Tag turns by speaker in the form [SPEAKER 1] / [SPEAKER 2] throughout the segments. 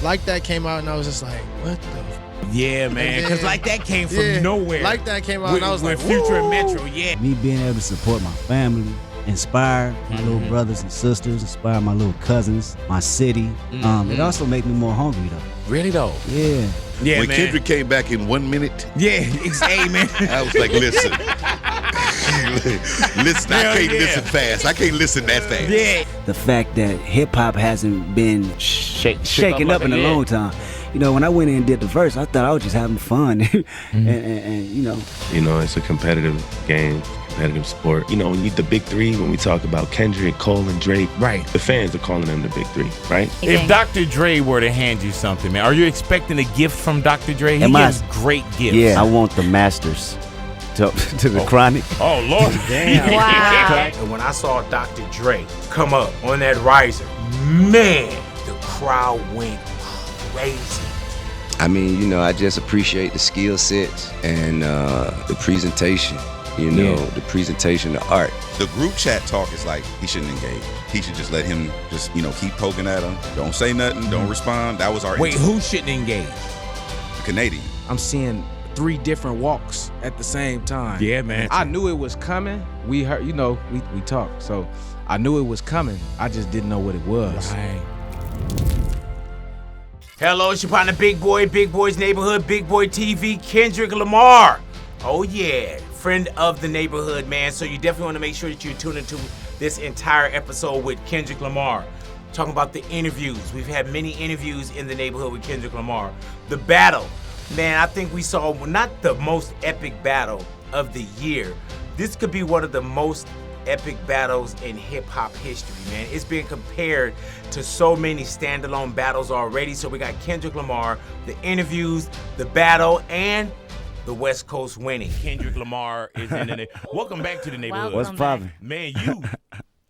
[SPEAKER 1] Like That came out, and I was just like, what the?
[SPEAKER 2] Yeah, man, because Like That came from nowhere.
[SPEAKER 1] Like That came out, and I was like,
[SPEAKER 2] Future and Metro, yeah.
[SPEAKER 3] Me being able to support my family, inspire my little brothers and sisters, inspire my little cousins, my city. It also made me more hungry, though.
[SPEAKER 2] Really, though?
[SPEAKER 3] Yeah.
[SPEAKER 2] Yeah,
[SPEAKER 4] when
[SPEAKER 2] man.
[SPEAKER 4] Kendrick came back in 1 minute.
[SPEAKER 2] Yeah, hey, man.
[SPEAKER 4] I was like, listen. Listen, I can't listen fast. I can't listen that fast.
[SPEAKER 2] Yeah.
[SPEAKER 3] The fact that hip-hop hasn't been shaken up in a long time. You know, when I went in and did the verse, I thought I was just having fun. and you know.
[SPEAKER 5] You know, it's a competitive game, competitive sport. You know, when you the big three, when we talk about Kendrick, Cole, and Drake,
[SPEAKER 2] right?
[SPEAKER 5] The fans are calling them the big three, right?
[SPEAKER 2] If Dr. Dre were to hand you something, man, are you expecting a gift from Dr. Dre? He gives great gifts.
[SPEAKER 3] Yeah, I want the masters to the Chronic.
[SPEAKER 2] Oh, Lord.
[SPEAKER 6] Damn.
[SPEAKER 7] Wow.
[SPEAKER 6] And when I saw Dr. Dre come up on that riser, man, the crowd went crazy.
[SPEAKER 8] I mean, you know, I just appreciate the skill sets and the presentation, you know, the presentation, the art.
[SPEAKER 4] The group chat talk is like, he shouldn't engage. He should just let him just, you know, keep poking at him. Don't say nothing, don't respond. That was our
[SPEAKER 2] Wait, who shouldn't engage?
[SPEAKER 4] The Canadian.
[SPEAKER 9] I'm seeing 3 different walks at the same time.
[SPEAKER 2] Yeah, man.
[SPEAKER 9] I knew it was coming. We heard, you know, we talked. So I knew it was coming. I just didn't know what it was.
[SPEAKER 2] Right.
[SPEAKER 6] Hello, it's your partner, Big Boy, Big Boy's Neighborhood, BigBoyTV, Kendrick Lamar. Oh yeah, friend of the neighborhood, man. So you definitely want to make sure that you tune into this entire episode with Kendrick Lamar. Talking about the interviews. We've had many interviews in the neighborhood with Kendrick Lamar. The battle. Man, I think we saw not the most epic battle of the year. This could be one of the most epic battles in hip-hop history, man. It's been compared to so many standalone battles already. So we got Kendrick Lamar, the interviews, the battle, and the West Coast winning.
[SPEAKER 2] Kendrick Lamar is in the Welcome back to the neighborhood.
[SPEAKER 3] What's poppin'?
[SPEAKER 2] Man, you.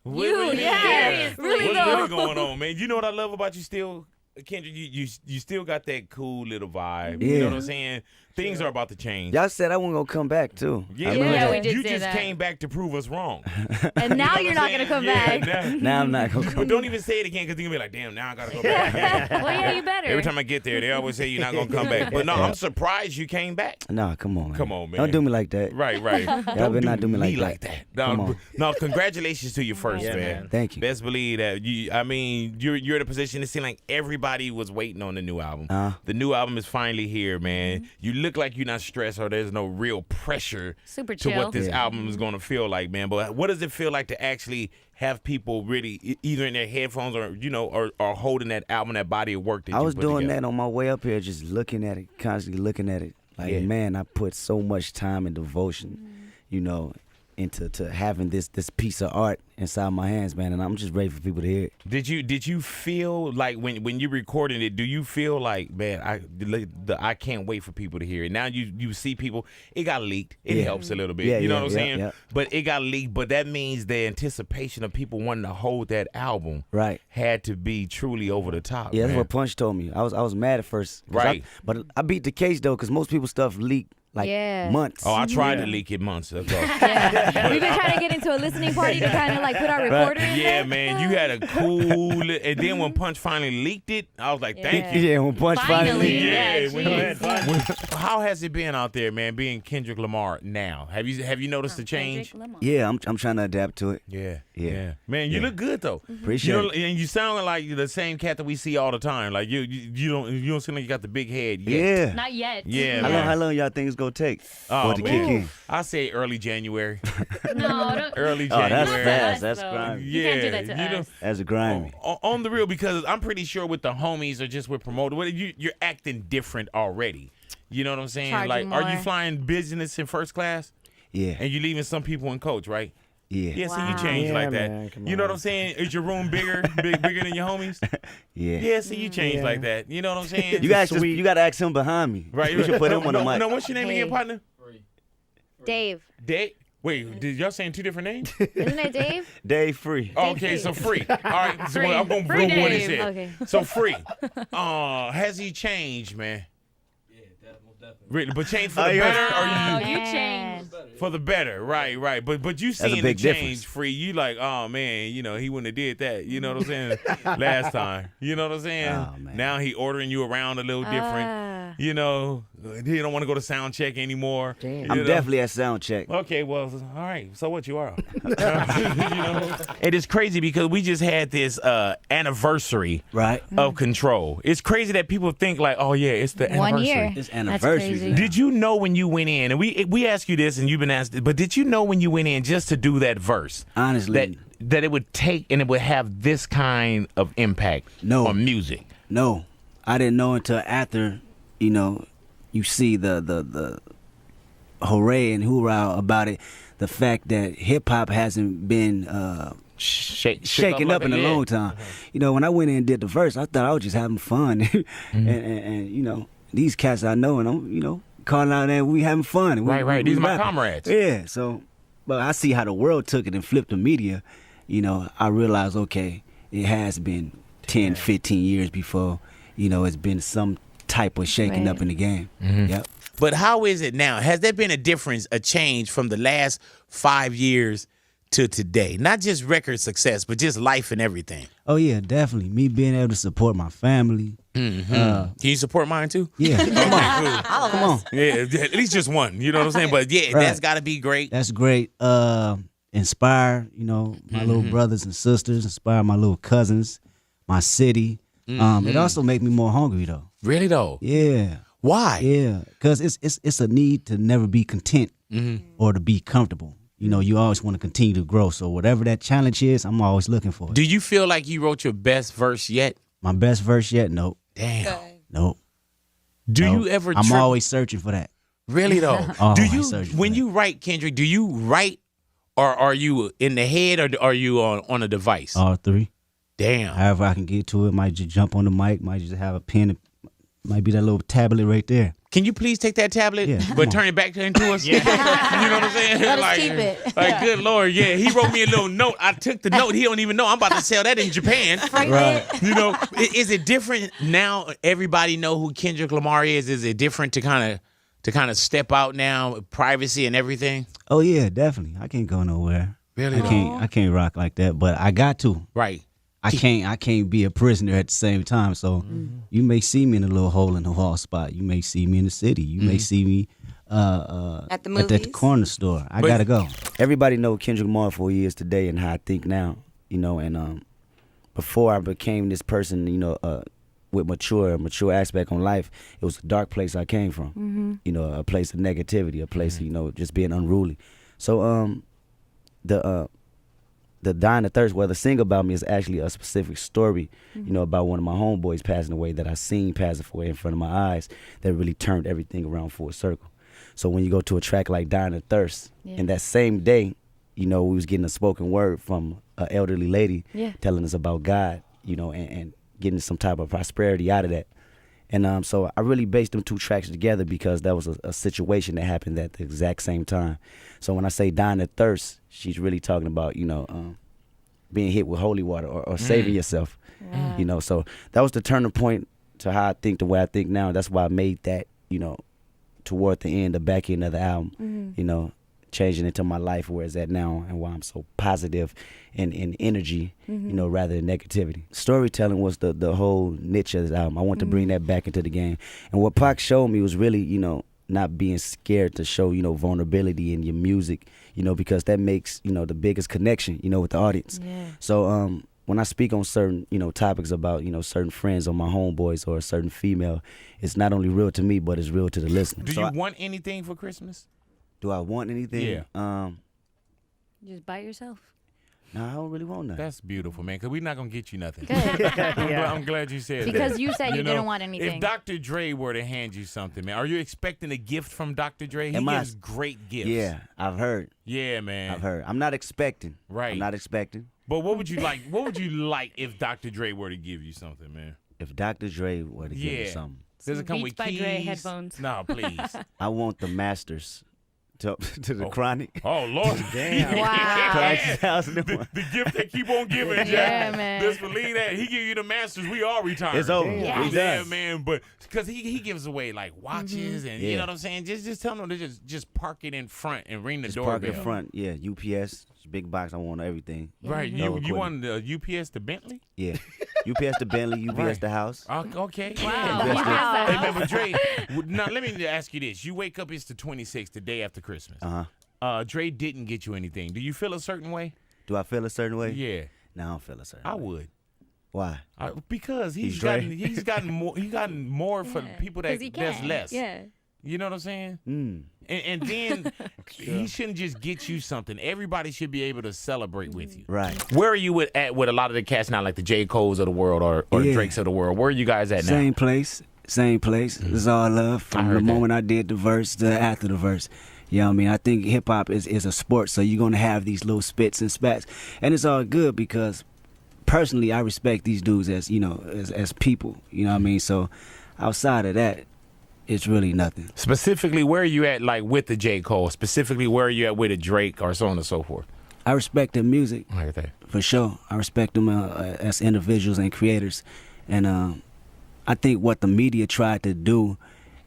[SPEAKER 7] Really
[SPEAKER 2] What's
[SPEAKER 7] though.
[SPEAKER 2] really going on, man? You know what I love about you still? Kendrick, you still got that cool little vibe.
[SPEAKER 3] Yeah.
[SPEAKER 2] You know what I'm saying? Things are about to change.
[SPEAKER 3] Y'all said I wasn't going to come back, too.
[SPEAKER 7] Yeah, we did
[SPEAKER 2] You
[SPEAKER 7] say
[SPEAKER 2] just
[SPEAKER 7] that.
[SPEAKER 2] came back to prove us wrong.
[SPEAKER 7] And now
[SPEAKER 2] You
[SPEAKER 7] you're
[SPEAKER 2] know
[SPEAKER 7] not
[SPEAKER 2] what I'm
[SPEAKER 7] going to come
[SPEAKER 2] saying?
[SPEAKER 7] back.
[SPEAKER 3] Now I'm not going to
[SPEAKER 2] But
[SPEAKER 3] come
[SPEAKER 2] don't even say it again because you're going to be like, damn, now I got to go back.
[SPEAKER 7] Well, yeah, you better.
[SPEAKER 2] Every time I get there, they always say you're not going to come back. But no, I'm surprised you came back.
[SPEAKER 3] Nah, come on, man.
[SPEAKER 2] Come on, man.
[SPEAKER 3] Don't do me like that.
[SPEAKER 2] Right.
[SPEAKER 3] Y'all better not do me like that. Come
[SPEAKER 2] No,
[SPEAKER 3] on.
[SPEAKER 2] no, congratulations to you first,
[SPEAKER 6] Yeah,
[SPEAKER 2] man.
[SPEAKER 6] man.
[SPEAKER 3] Thank you.
[SPEAKER 2] Best believe that you're in a position. It seemed like everybody was waiting on the new album. The new album is finally here, man. You look like you're not stressed or there's no real pressure
[SPEAKER 7] Super
[SPEAKER 2] to
[SPEAKER 7] chill.
[SPEAKER 2] what this album is going to feel like, man. But what does it feel like to actually have people really either in their headphones or or holding that album, that body of work that
[SPEAKER 3] I
[SPEAKER 2] you
[SPEAKER 3] was
[SPEAKER 2] put
[SPEAKER 3] doing
[SPEAKER 2] together?
[SPEAKER 3] that on my way up here, just looking at it, constantly looking at it. Like, man, I put so much time and devotion, you know, into having this piece of art inside my hands, man, and I'm just ready for people to hear it.
[SPEAKER 2] Did you feel like when you recording it? Do you feel like, man, I can't wait for people to hear it? Now you see people. It got leaked. It helps a little bit.
[SPEAKER 3] Yeah,
[SPEAKER 2] you know
[SPEAKER 3] yeah,
[SPEAKER 2] what I'm saying?
[SPEAKER 3] yeah.
[SPEAKER 2] But it got leaked. But that means the anticipation of people wanting to hold that album had to be truly over the top.
[SPEAKER 3] Yeah, that's
[SPEAKER 2] man.
[SPEAKER 3] what Punch told me. I was mad at first,
[SPEAKER 2] Right.
[SPEAKER 3] but I beat the case though, because most people's stuff leaked like months.
[SPEAKER 2] Oh, I tried to leak it months ago.
[SPEAKER 7] Yeah. We've been trying to get into a listening party to kind of like put our recorder in
[SPEAKER 2] Yeah,
[SPEAKER 7] there.
[SPEAKER 2] man, you had a cool. And then when Punch finally leaked it, I was like, thank you.
[SPEAKER 3] Yeah, when Punch finally.
[SPEAKER 2] How has it been out there, man, being Kendrick Lamar now? Have you noticed the change?
[SPEAKER 3] Yeah, I'm trying to adapt to it.
[SPEAKER 2] Yeah. Man, you look good though.
[SPEAKER 3] Appreciate it.
[SPEAKER 2] And you sound like the same cat that we see all the time. Like you don't seem like you got the big head yet.
[SPEAKER 3] Yeah.
[SPEAKER 7] Not yet.
[SPEAKER 2] Yeah.
[SPEAKER 3] How long y'all think it's gonna take for it to kick in?
[SPEAKER 2] I say early January.
[SPEAKER 7] No, don't.
[SPEAKER 2] Early
[SPEAKER 3] Oh,
[SPEAKER 2] January.
[SPEAKER 3] that's fast. That's grimy.
[SPEAKER 7] You can't do that to us.
[SPEAKER 3] That's grimy.
[SPEAKER 2] On the real, because I'm pretty sure with the homies or just with promoters, you're acting different already. You know what I'm saying?
[SPEAKER 7] Charging
[SPEAKER 2] like,
[SPEAKER 7] more.
[SPEAKER 2] are you flying business in first class?
[SPEAKER 3] Yeah.
[SPEAKER 2] And you leaving some people in coach, right?
[SPEAKER 3] Yeah.
[SPEAKER 2] Yeah, so
[SPEAKER 7] Wow.
[SPEAKER 2] you change
[SPEAKER 6] Yeah,
[SPEAKER 2] like that.
[SPEAKER 6] man, come
[SPEAKER 2] You know
[SPEAKER 6] on.
[SPEAKER 2] what I'm saying? Is your room bigger than your homies?
[SPEAKER 3] Yeah.
[SPEAKER 2] Yeah, so you change like that. You know what I'm saying?
[SPEAKER 3] You gotta ask him behind me.
[SPEAKER 2] Right.
[SPEAKER 3] We should put him on the mic.
[SPEAKER 2] No, what's your name again, partner?
[SPEAKER 7] Dave.
[SPEAKER 2] Dave. Wait, did y'all saying two different names?
[SPEAKER 7] Isn't it Dave?
[SPEAKER 3] Dave Free.
[SPEAKER 2] Oh, okay, so Free. All right, so
[SPEAKER 7] Free.
[SPEAKER 2] I'm going to
[SPEAKER 7] Free
[SPEAKER 2] go what he
[SPEAKER 7] Dave.
[SPEAKER 2] said.
[SPEAKER 7] Okay.
[SPEAKER 2] So Free. Has he changed, man? Really, but change for the better, or
[SPEAKER 7] Oh,
[SPEAKER 2] you
[SPEAKER 7] you changed.
[SPEAKER 2] for the better, right. But you
[SPEAKER 3] a
[SPEAKER 2] seeing the
[SPEAKER 3] big
[SPEAKER 2] change,
[SPEAKER 3] difference.
[SPEAKER 2] Free. You like, oh man, he wouldn't have did that. You know what I'm saying? Last time, you know what I'm saying?
[SPEAKER 3] Oh, man.
[SPEAKER 2] Now he ordering you around a little different. He don't want to go to sound check anymore.
[SPEAKER 1] Damn.
[SPEAKER 3] I'm definitely at sound check.
[SPEAKER 2] Okay, well, all right. So what you are? It is crazy because we just had this anniversary of Control. It's crazy that people think like, oh yeah, it's the
[SPEAKER 7] 1
[SPEAKER 2] anniversary.
[SPEAKER 7] year.
[SPEAKER 3] It's
[SPEAKER 7] That's
[SPEAKER 3] anniversary.
[SPEAKER 7] crazy.
[SPEAKER 2] Did you know when you went in, and we asked you this, and you've been asked, but did you know when you went in just to do that verse,
[SPEAKER 3] Honestly,
[SPEAKER 2] that it would take and it would have this kind of impact on music?
[SPEAKER 3] No, I didn't know until after, you see the hooray and hoorah about it. The fact that hip hop hasn't been shaken up in a long time. When I went in and did the verse, I thought I was just having fun, and these cats I know, and I'm calling out there, we having fun.
[SPEAKER 2] Right. These are my
[SPEAKER 3] rapping.
[SPEAKER 2] comrades.
[SPEAKER 3] Yeah. So, but I see how the world took it and flipped the media. I realized, okay, it has been 10, 15 years before, it's been some type of shaking up in the game. Yep.
[SPEAKER 6] But how is it now? Has there been a difference, a change from the last 5 years to today? Not just record success, but just life and everything.
[SPEAKER 3] Oh, yeah, definitely. Me being able to support my family.
[SPEAKER 6] Can you support mine too?
[SPEAKER 3] Yeah. Come on.
[SPEAKER 6] Yeah, at least just one. You know what I'm saying? But yeah, that's got to be great.
[SPEAKER 3] That's great. Inspire, my little brothers and sisters. Inspire my little cousins, my city. It also makes me more hungry, though.
[SPEAKER 6] Really though?
[SPEAKER 3] Yeah.
[SPEAKER 6] Why?
[SPEAKER 3] Yeah, because it's a need to never be content or to be comfortable. You always want to continue to grow. So whatever that challenge is, I'm always looking for it.
[SPEAKER 6] Do you feel like you wrote your best verse yet?
[SPEAKER 3] My best verse yet? Nope.
[SPEAKER 6] Damn.
[SPEAKER 3] Nope.
[SPEAKER 6] Do you ever?
[SPEAKER 3] I'm always searching for that.
[SPEAKER 6] Really though?
[SPEAKER 3] Always searching
[SPEAKER 6] when
[SPEAKER 3] for
[SPEAKER 6] you write, Kendrick, do you write, or are you in the head, or are you on a device?
[SPEAKER 3] All three.
[SPEAKER 6] Damn.
[SPEAKER 3] However I can get to it. Might just jump on the mic. Might just have a pen. Might be that little tablet right there.
[SPEAKER 6] Can you please take that tablet, but turn it back into us? You know what I'm saying?
[SPEAKER 7] Let us keep it.
[SPEAKER 6] Like, good Lord, yeah. He wrote me a little note. I took the note. He don't even know. I'm about to sell that in Japan.
[SPEAKER 3] Right.
[SPEAKER 6] Is it different now? Everybody know who Kendrick Lamar is. Is it different to kind of step out now, privacy and everything?
[SPEAKER 3] Oh yeah, definitely. I can't go nowhere.
[SPEAKER 6] Really?
[SPEAKER 3] I can't rock like that. But I got to.
[SPEAKER 6] Right.
[SPEAKER 3] I can't be a prisoner at the same time. So you may see me in a little hole in the wall spot. You may see me in the city. You may see me
[SPEAKER 10] at the movies,
[SPEAKER 3] at the corner store. I gotta go. Everybody know Kendrick Lamar for he is today and how I think now. And before I became this person, with mature aspect on life, it was a dark place I came from. A place of negativity, a place of just being unruly. So the Dying of Thirst, the sing about me is actually a specific story, about one of my homeboys passing away that I seen passing away in front of my eyes that really turned everything around full circle. So when you go to a track like Dying of Thirst, and that same day, we was getting a spoken word from an elderly lady telling us about God, and getting some type of prosperity out of that. And so I really based them two tracks together because that was a situation that happened at the exact same time. So when I say Dying of Thirst, she's really talking about, being hit with holy water or saving yourself. So that was the turning point to how I think, the way I think now. That's why I made that, toward the end, the back end of the album, changing into my life where it's at now and why I'm so positive and energy, rather than negativity. Storytelling was the whole niche of this album. I want to bring that back into the game. And what Pac showed me was really, not being scared to show, vulnerability in your music, because that makes, the biggest connection, with the audience. Yeah. So when I speak on certain, topics about, certain friends or my homeboys or a certain female, it's not only real to me, but it's real to the listener.
[SPEAKER 6] Do you want anything for Christmas?
[SPEAKER 3] Do I want anything?
[SPEAKER 6] Yeah.
[SPEAKER 7] Just by yourself.
[SPEAKER 3] No, I don't really want nothing.
[SPEAKER 2] That's beautiful, man, because we're not going to get you nothing.
[SPEAKER 7] Good.
[SPEAKER 2] I'm glad you said that.
[SPEAKER 7] Because you said you didn't want anything.
[SPEAKER 2] If Dr. Dre were to hand you something, man, are you expecting a gift from Dr. Dre? He gives great gifts.
[SPEAKER 3] Yeah, I've heard.
[SPEAKER 2] Yeah, man.
[SPEAKER 3] I've heard. I'm not expecting.
[SPEAKER 2] Right.
[SPEAKER 3] I'm not expecting.
[SPEAKER 2] But what would you like? What would you like if Dr. Dre were to give you something, man?
[SPEAKER 3] If Dr. Dre were to give me something.
[SPEAKER 2] Does it come
[SPEAKER 10] Beats
[SPEAKER 2] with keys?
[SPEAKER 10] by Dre headphones.
[SPEAKER 2] No, please.
[SPEAKER 3] I want the masters to the Chronic.
[SPEAKER 2] Oh Lord,
[SPEAKER 3] Damn.
[SPEAKER 7] Wow.
[SPEAKER 3] Clash's house. New one.
[SPEAKER 2] the gift that keep on giving, Jack.
[SPEAKER 7] Yeah, man.
[SPEAKER 2] Just believe that he give you the masters, we all retire.
[SPEAKER 3] It's over.
[SPEAKER 7] Yeah.
[SPEAKER 3] He
[SPEAKER 2] Yeah,
[SPEAKER 3] does.
[SPEAKER 2] man, but because he gives away like watches and you
[SPEAKER 3] Yeah.
[SPEAKER 2] know what I'm saying. Just tell them to just park it in front and ring the
[SPEAKER 3] Just
[SPEAKER 2] doorbell.
[SPEAKER 3] park in front. Yeah, UPS, big box. I want everything.
[SPEAKER 2] Right,
[SPEAKER 3] No
[SPEAKER 2] you
[SPEAKER 3] equipment.
[SPEAKER 2] want the UPS to Bentley?
[SPEAKER 3] Yeah, UPS to Bentley, UPS
[SPEAKER 2] Right.
[SPEAKER 3] to house.
[SPEAKER 2] Okay.
[SPEAKER 7] Wow.
[SPEAKER 2] Yeah.
[SPEAKER 7] Wow.
[SPEAKER 2] Hey, man, but Dre, now let me ask you this: you wake up, it's the 26th, the day after Christmas. Dre didn't get you anything. Do you feel a certain way?
[SPEAKER 3] Do I feel a certain way?
[SPEAKER 2] Yeah,
[SPEAKER 3] No, I don't feel a certain
[SPEAKER 2] I
[SPEAKER 3] way.
[SPEAKER 2] would.
[SPEAKER 3] Why?
[SPEAKER 2] Because he's
[SPEAKER 3] Dre.
[SPEAKER 2] gotten more for people that
[SPEAKER 7] 'Cause he
[SPEAKER 2] that's
[SPEAKER 7] can.
[SPEAKER 2] less.
[SPEAKER 7] Yeah.
[SPEAKER 2] You know what I'm saying?
[SPEAKER 3] Mm.
[SPEAKER 2] And then he shouldn't just get you something. Everybody should be able to celebrate with you.
[SPEAKER 3] Right.
[SPEAKER 2] Where are you at with a lot of the cats now, like the J. Coles of the world or the
[SPEAKER 3] Yeah.
[SPEAKER 2] Drakes of the world? Where are you guys at now?
[SPEAKER 3] Same place. It's all love from
[SPEAKER 2] heard
[SPEAKER 3] the
[SPEAKER 2] that.
[SPEAKER 3] moment I did the verse to after the verse. You know what I mean? I think hip hop is a sport, so you're gonna have these little spits and spats, and it's all good because personally I respect these dudes as as people. You know what I mean? So outside of that, it's really nothing.
[SPEAKER 2] Specifically, where are you at, like with the J. Cole? Specifically, where are you at with a Drake or so on and so forth?
[SPEAKER 3] I respect their music
[SPEAKER 2] Like that.
[SPEAKER 3] for sure. I respect them as individuals and creators, and I think what the media tried to do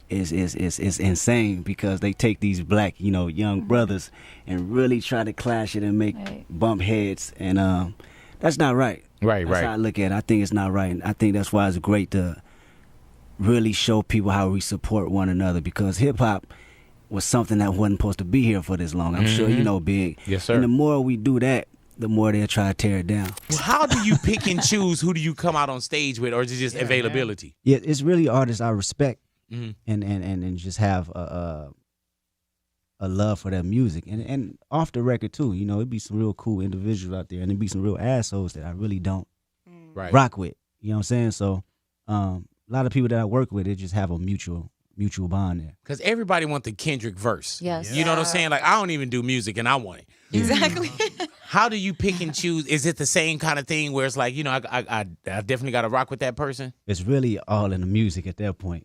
[SPEAKER 3] is insane because they take these black young brothers and really try to clash it and make bump heads, and that's not right.
[SPEAKER 2] Right.
[SPEAKER 3] That's how I look at it. I think it's not right, and I think that's why it's great to really show people how we support one another, because hip hop was something that wasn't supposed to be here for this long. I'm sure you know, Big.
[SPEAKER 2] Yes, sir.
[SPEAKER 3] And the more we do that, the more they'll try to tear it down.
[SPEAKER 6] How do you pick and choose who do you come out on stage with, or is it just availability?
[SPEAKER 3] Yeah, it's really artists I respect, and just have a love for their music, and off the record too. It'd be some real cool individuals out there, and it'd be some real assholes that I really don't rock with. You know what I'm saying? So a lot of people that I work with, they just have a mutual bond there.
[SPEAKER 6] Because everybody want the Kendrick verse.
[SPEAKER 10] Yes.
[SPEAKER 6] You know what I'm saying? Like, I don't even do music, and I want it.
[SPEAKER 10] Exactly.
[SPEAKER 6] How do you pick and choose? Is it the same kind of thing where it's like, I definitely got to rock with that person?
[SPEAKER 3] It's really all in the music at that point.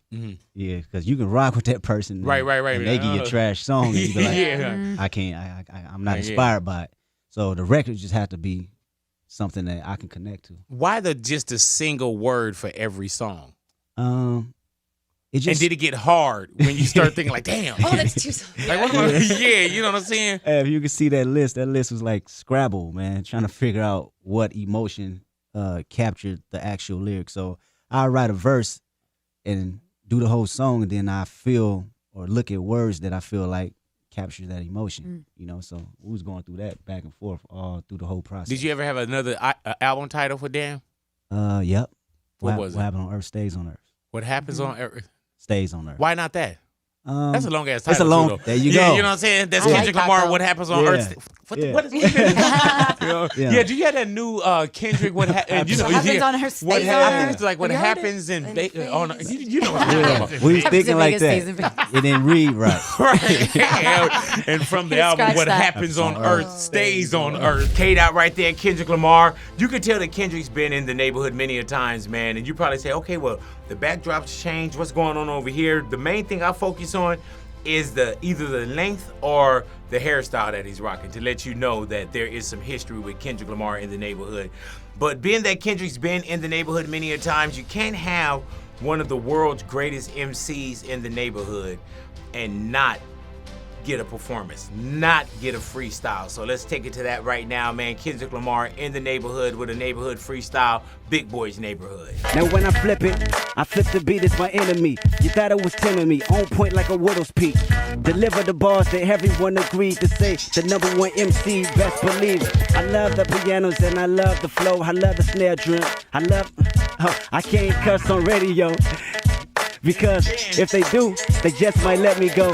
[SPEAKER 3] Yeah, because you can rock with that person.
[SPEAKER 6] Right.
[SPEAKER 3] And they give you a trash song, and you be like, I'm not inspired by it. So the record just have to be something that I can connect to.
[SPEAKER 6] Why just a single word for every song?
[SPEAKER 3] It just,
[SPEAKER 6] And did it get hard when you start thinking like, damn?
[SPEAKER 10] Oh, that's too.
[SPEAKER 6] Like, what am I, yeah, you know what I'm saying?
[SPEAKER 3] if you can see that list was like Scrabble, man, trying to figure out what emotion captured the actual lyrics. So I write a verse and do the whole song, and then I feel or look at words that I feel like capture that emotion. So we was going through that back and forth all through the whole process.
[SPEAKER 6] Did you ever have another album title for Damn?
[SPEAKER 3] Yep.
[SPEAKER 6] What was it?
[SPEAKER 3] What happened on Earth stays on Earth.
[SPEAKER 6] What happens on Earth?
[SPEAKER 3] Stays on Earth.
[SPEAKER 6] Why not that? That's a long ass title.
[SPEAKER 3] It's a long.
[SPEAKER 6] too, though.
[SPEAKER 3] There you
[SPEAKER 6] Yeah,
[SPEAKER 3] go.
[SPEAKER 6] you know what I'm saying? That's
[SPEAKER 10] I like
[SPEAKER 6] Kendrick
[SPEAKER 10] that,
[SPEAKER 6] Lamar.
[SPEAKER 10] though.
[SPEAKER 6] What happens on
[SPEAKER 3] Yeah.
[SPEAKER 6] Earth? What
[SPEAKER 3] Yeah.
[SPEAKER 6] is
[SPEAKER 3] Yeah.
[SPEAKER 6] do you have that new Kendrick? What happens
[SPEAKER 10] on Earth
[SPEAKER 6] What
[SPEAKER 10] stays on
[SPEAKER 6] happens?
[SPEAKER 10] Earth.
[SPEAKER 6] I think it's like what
[SPEAKER 10] Have you heard
[SPEAKER 6] happens
[SPEAKER 10] it?
[SPEAKER 6] in
[SPEAKER 10] And
[SPEAKER 6] on.
[SPEAKER 10] stays.
[SPEAKER 6] You know what I'm talking about.
[SPEAKER 3] We was thinking
[SPEAKER 10] Happens
[SPEAKER 3] like
[SPEAKER 10] in
[SPEAKER 3] that.
[SPEAKER 10] Vegas,
[SPEAKER 3] It didn't read right.
[SPEAKER 6] Right. And from the album,
[SPEAKER 10] Scratch
[SPEAKER 6] what
[SPEAKER 10] that.
[SPEAKER 6] happens on Earth stays on Earth. K'd out right there, Kendrick Lamar. You can tell that Kendrick's been in the neighborhood many a times, man. And you probably say, okay, well, the backdrop's changed. What's going on over here? The main thing I focus on is either the length or the hairstyle that he's rocking, to let you know that there is some history with Kendrick Lamar in the neighborhood. But being that Kendrick's been in the neighborhood many a times, you can't have one of the world's greatest MCs in the neighborhood and not get a performance, not get a freestyle. So let's take it to that right now, man. Kendrick Lamar in the neighborhood with a neighborhood freestyle, Big Boy's neighborhood.
[SPEAKER 3] Now when I flip the beat, it's my enemy. You thought it was tempting me, on point like a widow's peak. Deliver the bars that everyone agreed to say. The #1 MC, best believe. I love the pianos and I love the flow. I love the snare drum. I can't cuss on radio, because if they do, they just might let me go.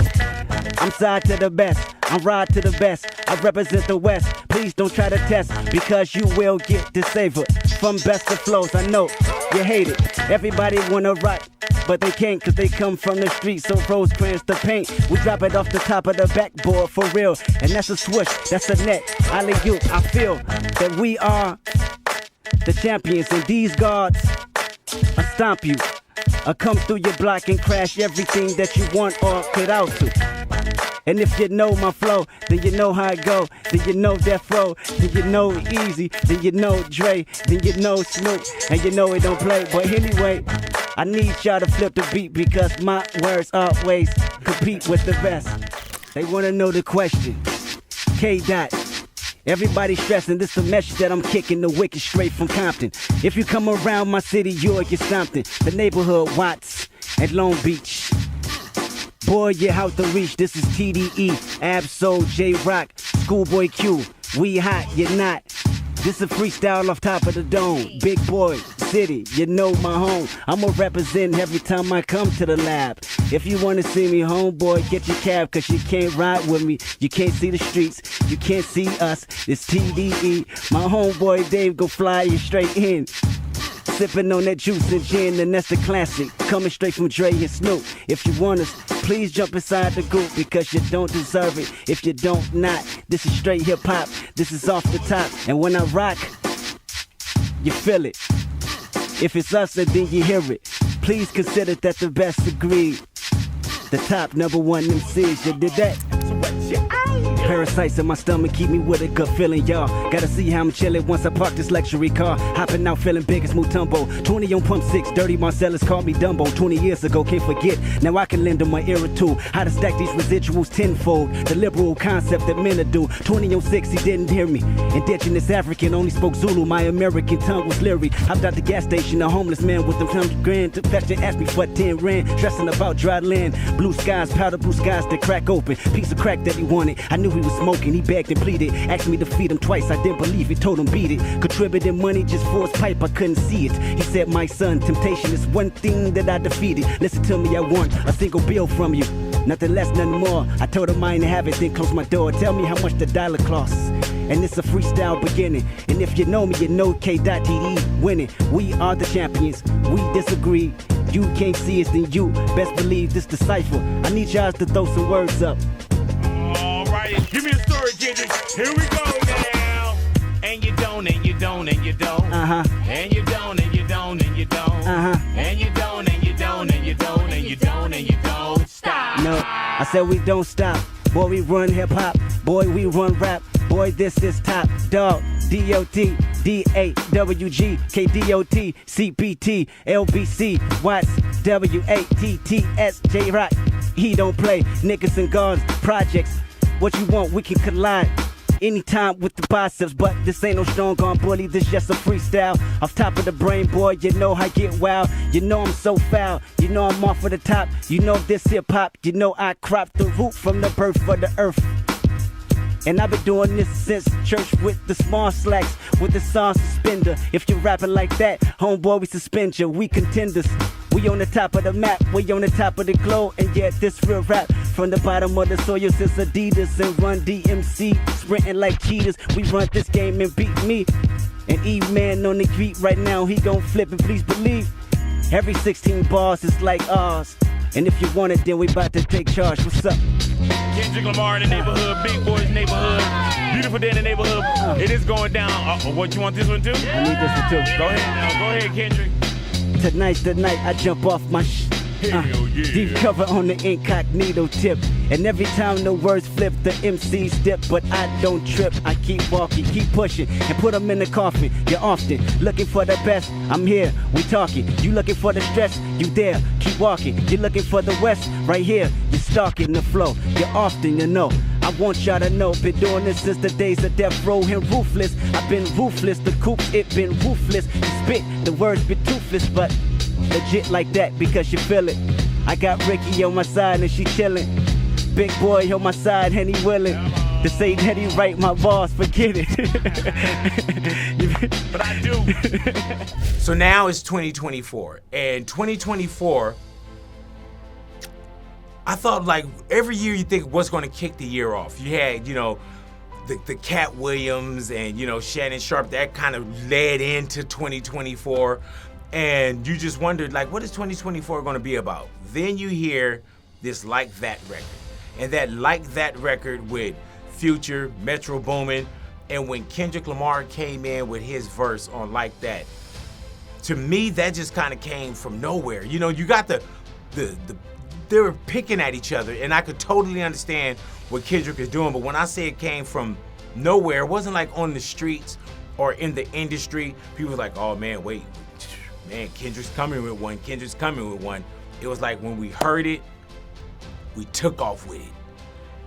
[SPEAKER 3] I'm side to the best, I'm ride to the best. I represent the West, please don't try to test, because you will get disabled from best of flows. I know you hate it, everybody wanna rock, but they can't, cause they come from the streets, so Rosecrans to paint. We drop it off the top of the backboard for real, and that's a swoosh, that's a net, alley-oop. I feel that we are the champions, and these guards, I stomp you. I come through your block and crash everything that you want or could out to. And if you know my flow, then you know how it go. Then you know Death Row, then you know Easy, then you know Dre, then you know Snoop, and you know it don't play. But anyway, I need y'all to flip the beat because my words always compete with the best. They wanna know the question. K-Dot. Everybody stressing, this the message that I'm kicking the wicked straight from Compton. If you come around my city, you'll get something. The neighborhood Watts at Long Beach. Boy, you're out the reach. This is TDE, Absol, J-Rock, Schoolboy Q. We hot, you're not. This is freestyle off top of the dome. Big boy, city, you know my home. I'ma represent every time I come to the lab. If you wanna see me, homeboy, get your cab, cause you can't ride with me. You can't see the streets, you can't see us. It's TDE. My homeboy Dave go fly you straight in. Sipping on that juice and gin, and that's the classic. Coming straight from Dre and Snoop. If you want us, please jump inside the group because you don't deserve it. If you don't not, this is straight hip hop. This is off the top. And when I rock, you feel it. If it's us, then you hear it. Please consider that the best agreed. The top #1 MCs, you did that. Parasites in my stomach keep me with a good feeling, y'all. Gotta see how I'm chillin' once I park this luxury car. Hopping out feeling big as Mutombo. 20 on pump 6, Dirty Marcellus called me Dumbo. 20 years ago, can't forget. Now I can lend them my ear too. How to stack these residuals tenfold. The liberal concept that men do. 20 on 6, he didn't hear me. Indigenous African, only spoke Zulu. My American tongue was leery. Hopped out the gas station, a homeless man with them $100 to fetch and asked me for 10 rand. Stressing about dry land. Blue skies, powder blue skies that crack open. Piece of crack that he wanted. I knew he was smoking, he begged and pleaded. Asked me to feed him twice, I didn't believe it, told him beat it. Contributed money just for his pipe, I couldn't see it. He said, my son, temptation is one thing that I defeated. Listen to me, I want a single bill from you. Nothing less, nothing more. I told him I ain't have it, then close my door. Tell me how much the dollar costs. And it's a freestyle beginning. And if you know me, you know K.TD winning. We are the champions, we disagree. You can't see us, then you best believe this the cipher. I need y'all to throw some words up.
[SPEAKER 2] Give me a story, Cedric. Here we go now. And you don't, and you don't, and you don't. And you don't, and you don't, and you don't. And you don't, and you don't, and you don't, and you don't, and you don't stop.
[SPEAKER 3] No, I said we don't stop. Boy, we run hip hop. Boy, we run rap. Boy, this is top dog. DOT, DAWG, KDOT, CPT, LBC, Watts, WATTS, J-Rock. He don't play. Niggas and guns, projects. What you want, we can collide anytime with the biceps, but this ain't no strong arm bully, this just a freestyle. Off top of the brain, boy, you know I get wild. You know I'm so foul, you know I'm off of the top. You know this hip hop, you know I cropped the root from the birth of the earth. And I've been doing this since church with the small slacks, with the song suspender. If you're rapping like that, homeboy, we suspend you, we contenders. We on the top of the map, we on the top of the globe, and yet this real rap from the bottom of the soil since Adidas and Run DMC, sprinting like cheaters. We run this game and beat me. And E-Man on the beat right now, he gon' flip and please believe. Every 16 bars is like ours. And if you want it, then we about to take charge. What's up?
[SPEAKER 2] Kendrick Lamar in the neighborhood, Big Boy's neighborhood, Beautiful Day in the neighborhood. It is going down. What, you want this one too?
[SPEAKER 3] I need this one too.
[SPEAKER 2] Go ahead now, go ahead, Kendrick.
[SPEAKER 3] Tonight's the night I jump off my deep cover on the incognito tip. And every time the words flip, the MCs dip. But I don't trip, I keep walking, keep pushing, and put them in the coffin. You're often looking for the best, I'm here, we talking. You looking for the stress, you there, keep walking. You're looking for the west, right here, you're stalking the flow. You're often, you know, I want y'all to know, been doing this since the days of death row and ruthless. I've been ruthless, the coupe, it been ruthless. You spit, the words been toothless, but legit like that because you feel it. I got Ricky on my side and she chillin'. Big boy on my side and he willing to say that he write my bars, forget it.
[SPEAKER 2] But I do.
[SPEAKER 6] So now it's 2024, and 2024, I thought like every year you think what's going to kick the year off. You had, you know, the Cat Williams and, you know, Shannon Sharp, that kind of led into 2024. And you just wondered, like, what is 2024 going to be about? Then you hear this Like That record. And that Like That record with Future, Metro Boomin, and when Kendrick Lamar came in with his verse on Like That, to me, that just kind of came from nowhere. You know, you got the they were picking at each other, and I could totally understand what Kendrick is doing. But when I say it came from nowhere, it wasn't like on the streets or in the industry. People were like, oh man, wait, man, Kendrick's coming with one. Kendrick's coming with one. It was like when we heard it, we took off with it.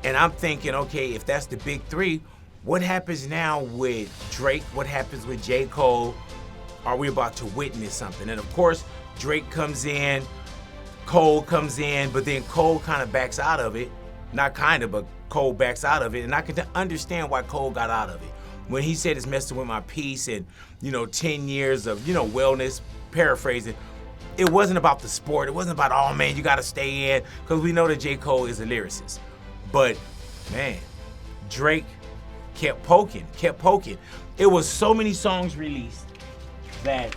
[SPEAKER 6] And I'm thinking, okay, if that's the big three, what happens now with Drake? What happens with J. Cole? Are we about to witness something? And of course, Drake comes in, Cole comes in, but then Cole kind of backs out of it. Not kind of, but Cole backs out of it. And I can understand why Cole got out of it. When he said it's messing with my peace and, 10 years of, wellness, paraphrasing, it wasn't about the sport. It wasn't about, oh man, you got to stay in, because we know that J. Cole is a lyricist. But man, Drake kept poking. It was so many songs released that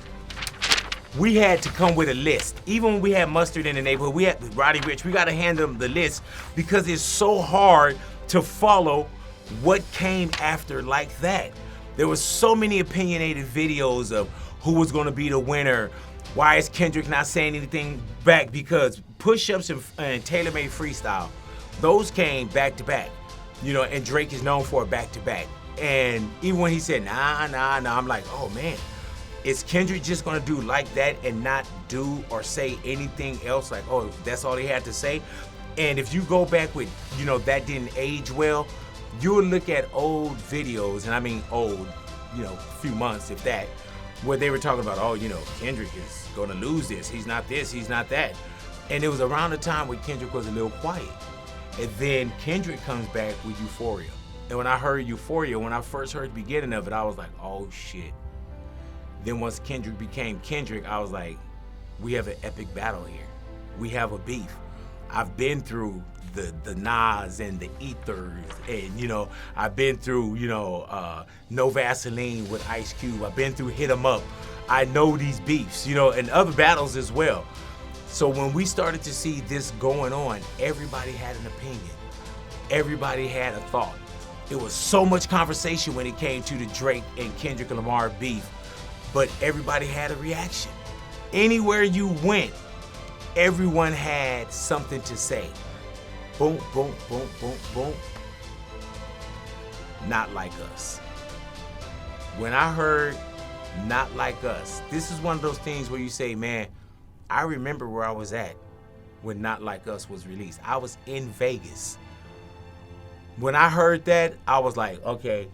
[SPEAKER 6] we had to come with a list. Even when we had Mustard in the Neighborhood, we had Roddy, Ricch, we got to hand them the list because it's so hard to follow what came after like that. There was so many opinionated videos of who was going to be the winner. Why is Kendrick not saying anything back? Because Push-Ups and Tailor-Made Freestyle, those came back to back, and Drake is known for a back to back. And even when he said, nah, I'm like, oh man, is Kendrick just gonna do like that and not do or say anything else? Like, oh, that's all he had to say? And if you go back with, that didn't age well, you'll look at old videos, and I mean old, a few months, if that, where they were talking about, oh, Kendrick is gonna lose this. He's not this, he's not that. And it was around the time when Kendrick was a little quiet. And then Kendrick comes back with Euphoria. And when I heard Euphoria, when I first heard the beginning of it, I was like, oh shit. Then once Kendrick became Kendrick, I was like, we have an epic battle here. We have a beef. I've been through the Nas and the Ethers, and I've been through, No Vaseline with Ice Cube. I've been through Hit 'Em Up. I know these beefs, and other battles as well. So when we started to see this going on, everybody had an opinion. Everybody had a thought. It was so much conversation when it came to the Drake and Kendrick Lamar beef, but everybody had a reaction. Anywhere you went, everyone had something to say. Boom, boom, boom, boom, boom. Not Like Us. When I heard Not Like Us, this is one of those things where you say, man, I remember where I was at when Not Like Us was released. I was in Vegas. When I heard that, I was like, okay.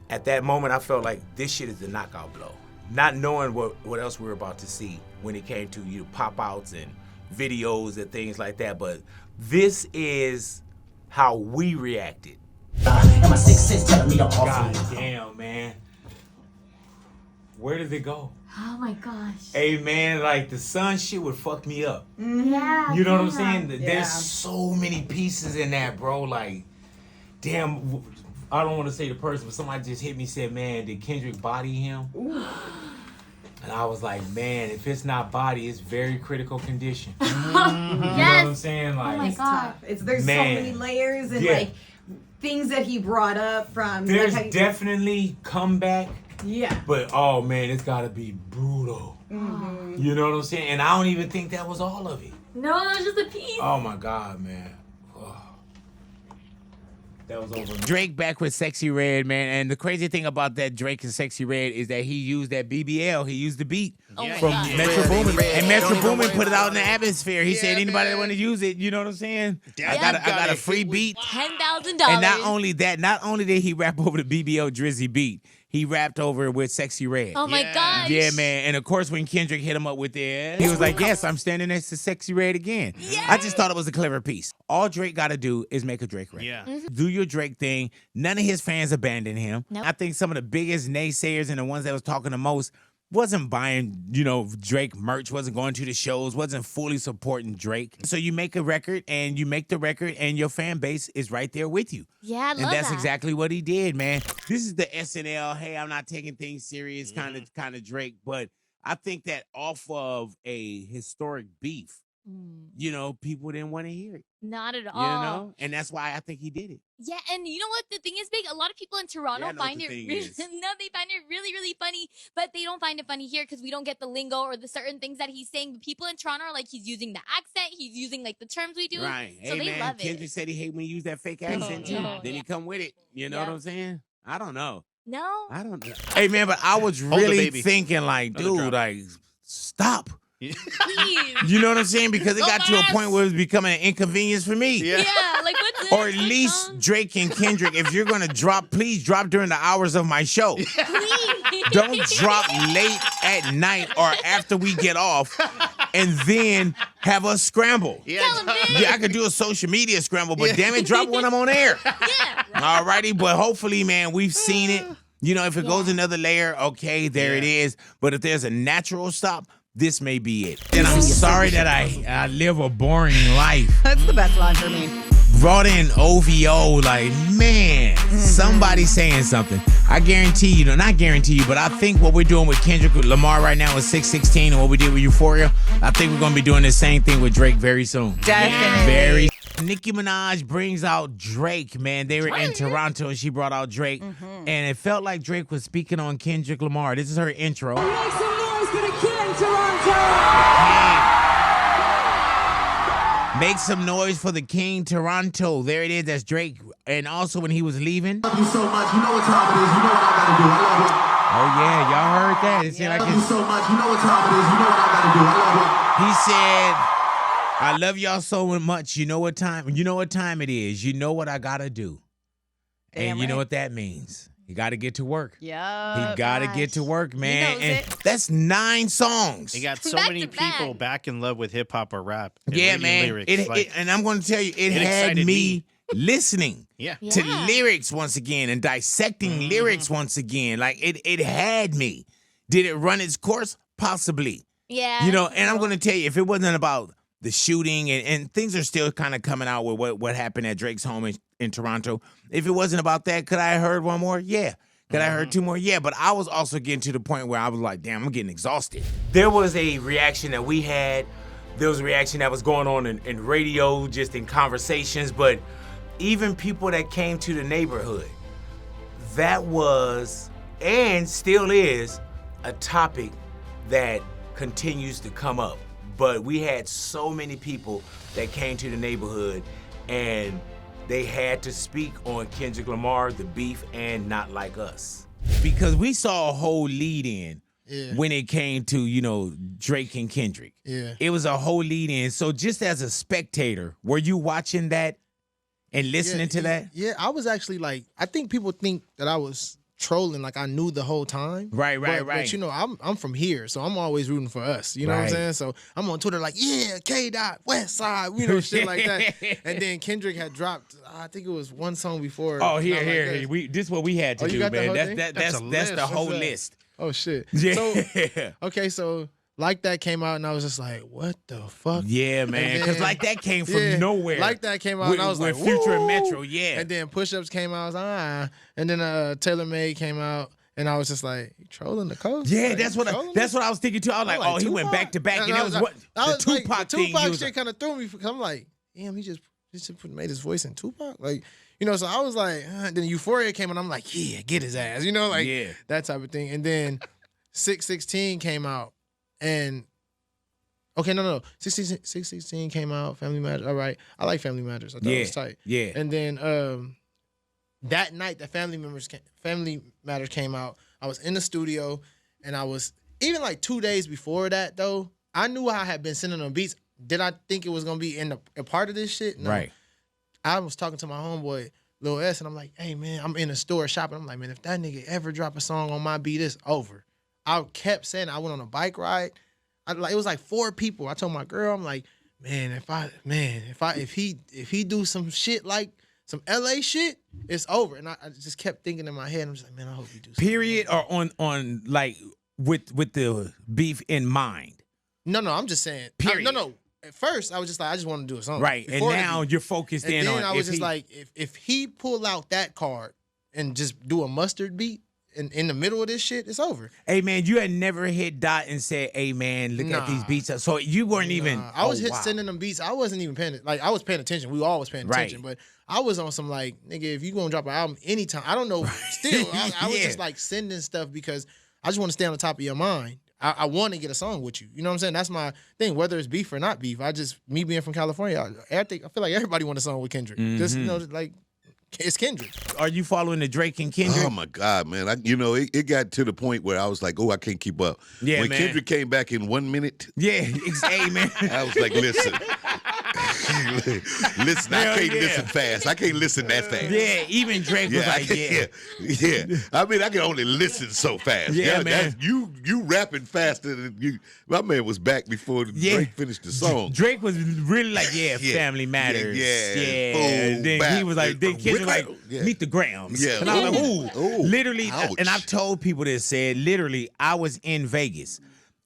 [SPEAKER 6] At that moment, I felt like this shit is the knockout blow. Not knowing what else we were about to see when it came to pop-outs and videos and things like that. But this is how we reacted.
[SPEAKER 11] And my 6 6 telling me to off.
[SPEAKER 6] God damn, man. Where did it go?
[SPEAKER 7] Oh my gosh.
[SPEAKER 6] Hey man, like the sun shit would fuck me up.
[SPEAKER 7] Yeah.
[SPEAKER 6] You know what I'm saying? There's so many pieces in that, bro. Like, damn, I don't want to say the person, but somebody just hit me and said, man, did Kendrick body him? Ooh. And I was like, man, if it's not body, it's very critical condition.
[SPEAKER 7] Yes.
[SPEAKER 6] You know what I'm saying? Like,
[SPEAKER 10] oh my God. There's so many layers and like things that he brought up from.
[SPEAKER 6] There's
[SPEAKER 10] like
[SPEAKER 6] definitely comeback.
[SPEAKER 10] Yeah.
[SPEAKER 6] But oh man, it's gotta be brutal.
[SPEAKER 10] Mm-hmm.
[SPEAKER 6] You know what I'm saying? And I don't even think that was all of it.
[SPEAKER 7] No, it was just a piece.
[SPEAKER 6] Oh my God, man. That was over. Drake back with Sexy Red, man. And the crazy thing about that Drake and Sexy Red is that he used that BBL. He used the beat from Metro Boomin. And Metro Boomin put it out in the atmosphere. He said anybody that want to use it, you know what I'm saying? I got a free beat.
[SPEAKER 7] $10,000.
[SPEAKER 6] And not only did he rap over the BBL Drizzy beat, he rapped over it with Sexy Red.
[SPEAKER 7] Oh my gosh.
[SPEAKER 6] Yeah, man. And of course, when Kendrick hit him up with it, he was like, yes, I'm standing next to Sexy Red again. Yay. I just thought it was a clever piece. All Drake got to do is make a Drake record.
[SPEAKER 1] Yeah.
[SPEAKER 7] Mm-hmm.
[SPEAKER 6] Do your Drake thing. None of his fans abandoned him.
[SPEAKER 7] Nope.
[SPEAKER 6] I think some of the biggest naysayers and the ones that was talking the most wasn't buying, Drake merch, wasn't going to the shows, wasn't fully supporting Drake. So you make a record and you make the record and your fan base is right there with you.
[SPEAKER 7] Yeah, I love
[SPEAKER 6] And that's
[SPEAKER 7] that.
[SPEAKER 6] exactly what he did, man. This is the SNL, hey, I'm not taking things serious kind of Drake, but I think that off of a historic beef, you know, people didn't want to hear it.
[SPEAKER 12] Not at all.
[SPEAKER 6] You know? And that's why I think he did it.
[SPEAKER 12] Yeah, and you know what the thing is, Big? A lot of people in Toronto find it they find it really, really funny, but they don't find it funny here because we don't get the lingo or the certain things that he's saying. But people in Toronto are like, he's using the accent, he's using like the terms we do.
[SPEAKER 6] Right.
[SPEAKER 12] So
[SPEAKER 6] hey,
[SPEAKER 12] they
[SPEAKER 6] man,
[SPEAKER 12] love
[SPEAKER 6] Kendrick
[SPEAKER 12] it.
[SPEAKER 6] said he hate when you use that fake accent too.
[SPEAKER 12] No.
[SPEAKER 6] Then he come with it. You know what I'm saying? I don't know.
[SPEAKER 12] No.
[SPEAKER 6] I don't know. Hey, man, but I was really thinking like, dude, like, stop. You know what I'm saying? Because it got to a point where it was becoming an inconvenience for me.
[SPEAKER 12] Yeah, like what's this?
[SPEAKER 6] Or at least Drake and Kendrick, if you're gonna drop, please drop during the hours of my show. Don't drop late at night or after we get off and then have us scramble. Yeah, I could do a social media scramble, but damn it, drop it when I'm on air. All righty, but hopefully, man, we've seen it. You know, if it goes another layer, okay, there it is. But if there's a natural stop, this may be it. And I'm sorry that I live a boring life.
[SPEAKER 13] That's the best line for me.
[SPEAKER 6] Brought in OVO, like, man, somebody saying something. I guarantee you, not guarantee you, but I think what we're doing with Kendrick Lamar right now is 616 and what we did with Euphoria, I think we're going to be doing the same thing with Drake very soon.
[SPEAKER 13] Definitely.
[SPEAKER 6] Nicki Minaj brings out Drake, man. They were in Toronto and she brought out Drake. And it felt like Drake was speaking on Kendrick Lamar. This is her intro.
[SPEAKER 14] Make some noise for the King, Toronto!
[SPEAKER 6] Make some noise for the King, Toronto. There it is. That's Drake. And also when he was leaving.
[SPEAKER 14] Love you so much. You know what time it is. You know what I gotta do. I love it.
[SPEAKER 6] Oh, yeah. Y'all heard that. It seemed like
[SPEAKER 14] love you so much. You know what time it is. You know what I gotta do. I love it.
[SPEAKER 6] He said, I love y'all so much. You know what time it is. You know what I gotta do. And you know what that means. You got to get to work.
[SPEAKER 13] Yeah.
[SPEAKER 6] He got to get to work, man. And that's 9 songs.
[SPEAKER 15] He got so many people back in love with hip hop or rap.
[SPEAKER 6] Yeah, man.
[SPEAKER 15] Lyrics.
[SPEAKER 6] And I'm going to tell you, it had me listening to lyrics once again and dissecting lyrics once again. Like it had me. Did it run its course? Possibly.
[SPEAKER 12] Yeah.
[SPEAKER 6] You know, and I'm going to tell you, if it wasn't about the shooting and things are still kind of coming out with what happened at Drake's home in Toronto. If it wasn't about that, could I have heard one more? Yeah. Could I have heard 2 more? Yeah. But I was also getting to the point where I was like, damn, I'm getting exhausted. There was a reaction that we had. There was a reaction that was going on in radio, just in conversations. But even people that came to the neighborhood, that was and still is a topic that continues to come up. But we had so many people that came to the neighborhood and they had to speak on Kendrick Lamar, the beef, and Not Like Us. Because we saw a whole lead-in when it came to, you know, Drake and Kendrick.
[SPEAKER 1] Yeah.
[SPEAKER 6] It was a whole lead-in. So just as a spectator, were you watching that and listening to that?
[SPEAKER 1] Yeah, I was actually like, I think people think that I was trolling like I knew the whole time.
[SPEAKER 6] Right.
[SPEAKER 1] But you know, I'm from here, so I'm always rooting for us. You know what I'm saying? So I'm on Twitter like, yeah, K-Dot, West Side, you know, shit like that. And then Kendrick had dropped, I think it was one song before.
[SPEAKER 6] Oh, here. This is what we had to do, man. That's the whole list.
[SPEAKER 1] Oh shit.
[SPEAKER 6] Yeah.
[SPEAKER 1] So, okay, so Like That came out, and I was just like, what the fuck?
[SPEAKER 6] Yeah, man. Because Like That came from nowhere.
[SPEAKER 1] Like That came out, and I was like,
[SPEAKER 6] Future and
[SPEAKER 1] woo!
[SPEAKER 6] Metro, yeah.
[SPEAKER 1] And then Push Ups came out, I was like, And then Taylor Made came out, and I was just like, you trolling the coast?
[SPEAKER 6] Yeah,
[SPEAKER 1] like,
[SPEAKER 6] that's what I was thinking too. I was like, oh, he went back to back. And that was what the Tupac thing.
[SPEAKER 1] The Tupac shit kind of threw me, because I'm like, damn, he just made his voice in Tupac? Like, you know, so I was like, then Euphoria came, and I'm like, yeah, get his ass. You know, like, that type of thing. And then 616 came out, and okay, no. 616 came out. Family Matters. All right. I like Family Matters. I thought it was tight.
[SPEAKER 6] Yeah.
[SPEAKER 1] And then that night, the Family Matters came out. I was in the studio, and I was, even like 2 days before that, though, I knew I had been sending them beats. Did I think it was going to be a part of this shit? No.
[SPEAKER 6] Right.
[SPEAKER 1] I was talking to my homeboy, Lil S, and I'm like, hey, man, I'm in a store shopping. I'm like, man, if that nigga ever drop a song on my beat, it's over. I kept saying, I went on a bike ride. It was like 4 people. I told my girl, I'm like, man, if he do some shit like some LA shit, it's over. And I just kept thinking in my head, I'm just like, man, I hope he do something.
[SPEAKER 6] Period, or on like with the beef in mind?
[SPEAKER 1] No, I'm just saying.
[SPEAKER 6] Period.
[SPEAKER 1] No. At first, I was just like, I just want to do a song.
[SPEAKER 6] Right, and now you're focused in on.
[SPEAKER 1] And then I was just like, if he pull out that card and just do a mustard beat, in the middle of this shit, it's over.
[SPEAKER 6] Hey man, you had never hit Dot and said, "Hey man, look at these beats." So you weren't even.
[SPEAKER 1] I was sending them beats. I wasn't even paying. Like I was paying attention. We all was paying attention, but I was on some like, nigga, if you gonna drop an album anytime, I don't know. Still, I was just like sending stuff because I just want to stay on the top of your mind. I want to get a song with you. You know what I'm saying? That's my thing. Whether it's beef or not beef, me being from California, I feel like everybody want a song with Kendrick. Just like. It's Kendrick.
[SPEAKER 6] Are you following the Drake and Kendrick?
[SPEAKER 16] Oh my God, man! It got to the point where I was like, "Oh, I can't keep up."
[SPEAKER 6] Yeah,
[SPEAKER 16] when
[SPEAKER 6] man.
[SPEAKER 16] Kendrick came back in 1 minute.
[SPEAKER 6] Yeah, hey man.
[SPEAKER 16] I was like, "Listen, listen, I can't listen fast. I can't listen that fast."
[SPEAKER 6] Yeah, even Drake was like,
[SPEAKER 16] yeah. I mean, I can only listen so fast.
[SPEAKER 6] Yeah, man.
[SPEAKER 16] You rapping faster than you. My man was back before Drake finished the song.
[SPEAKER 6] Drake was really like, Family Matters.
[SPEAKER 16] Yeah.
[SPEAKER 6] And then he was like, Kendrick was like, Meet the Grams.
[SPEAKER 16] Yeah.
[SPEAKER 6] And I was like, ooh. Literally,
[SPEAKER 16] Ouch.
[SPEAKER 6] and I've told people this, literally, I was in Vegas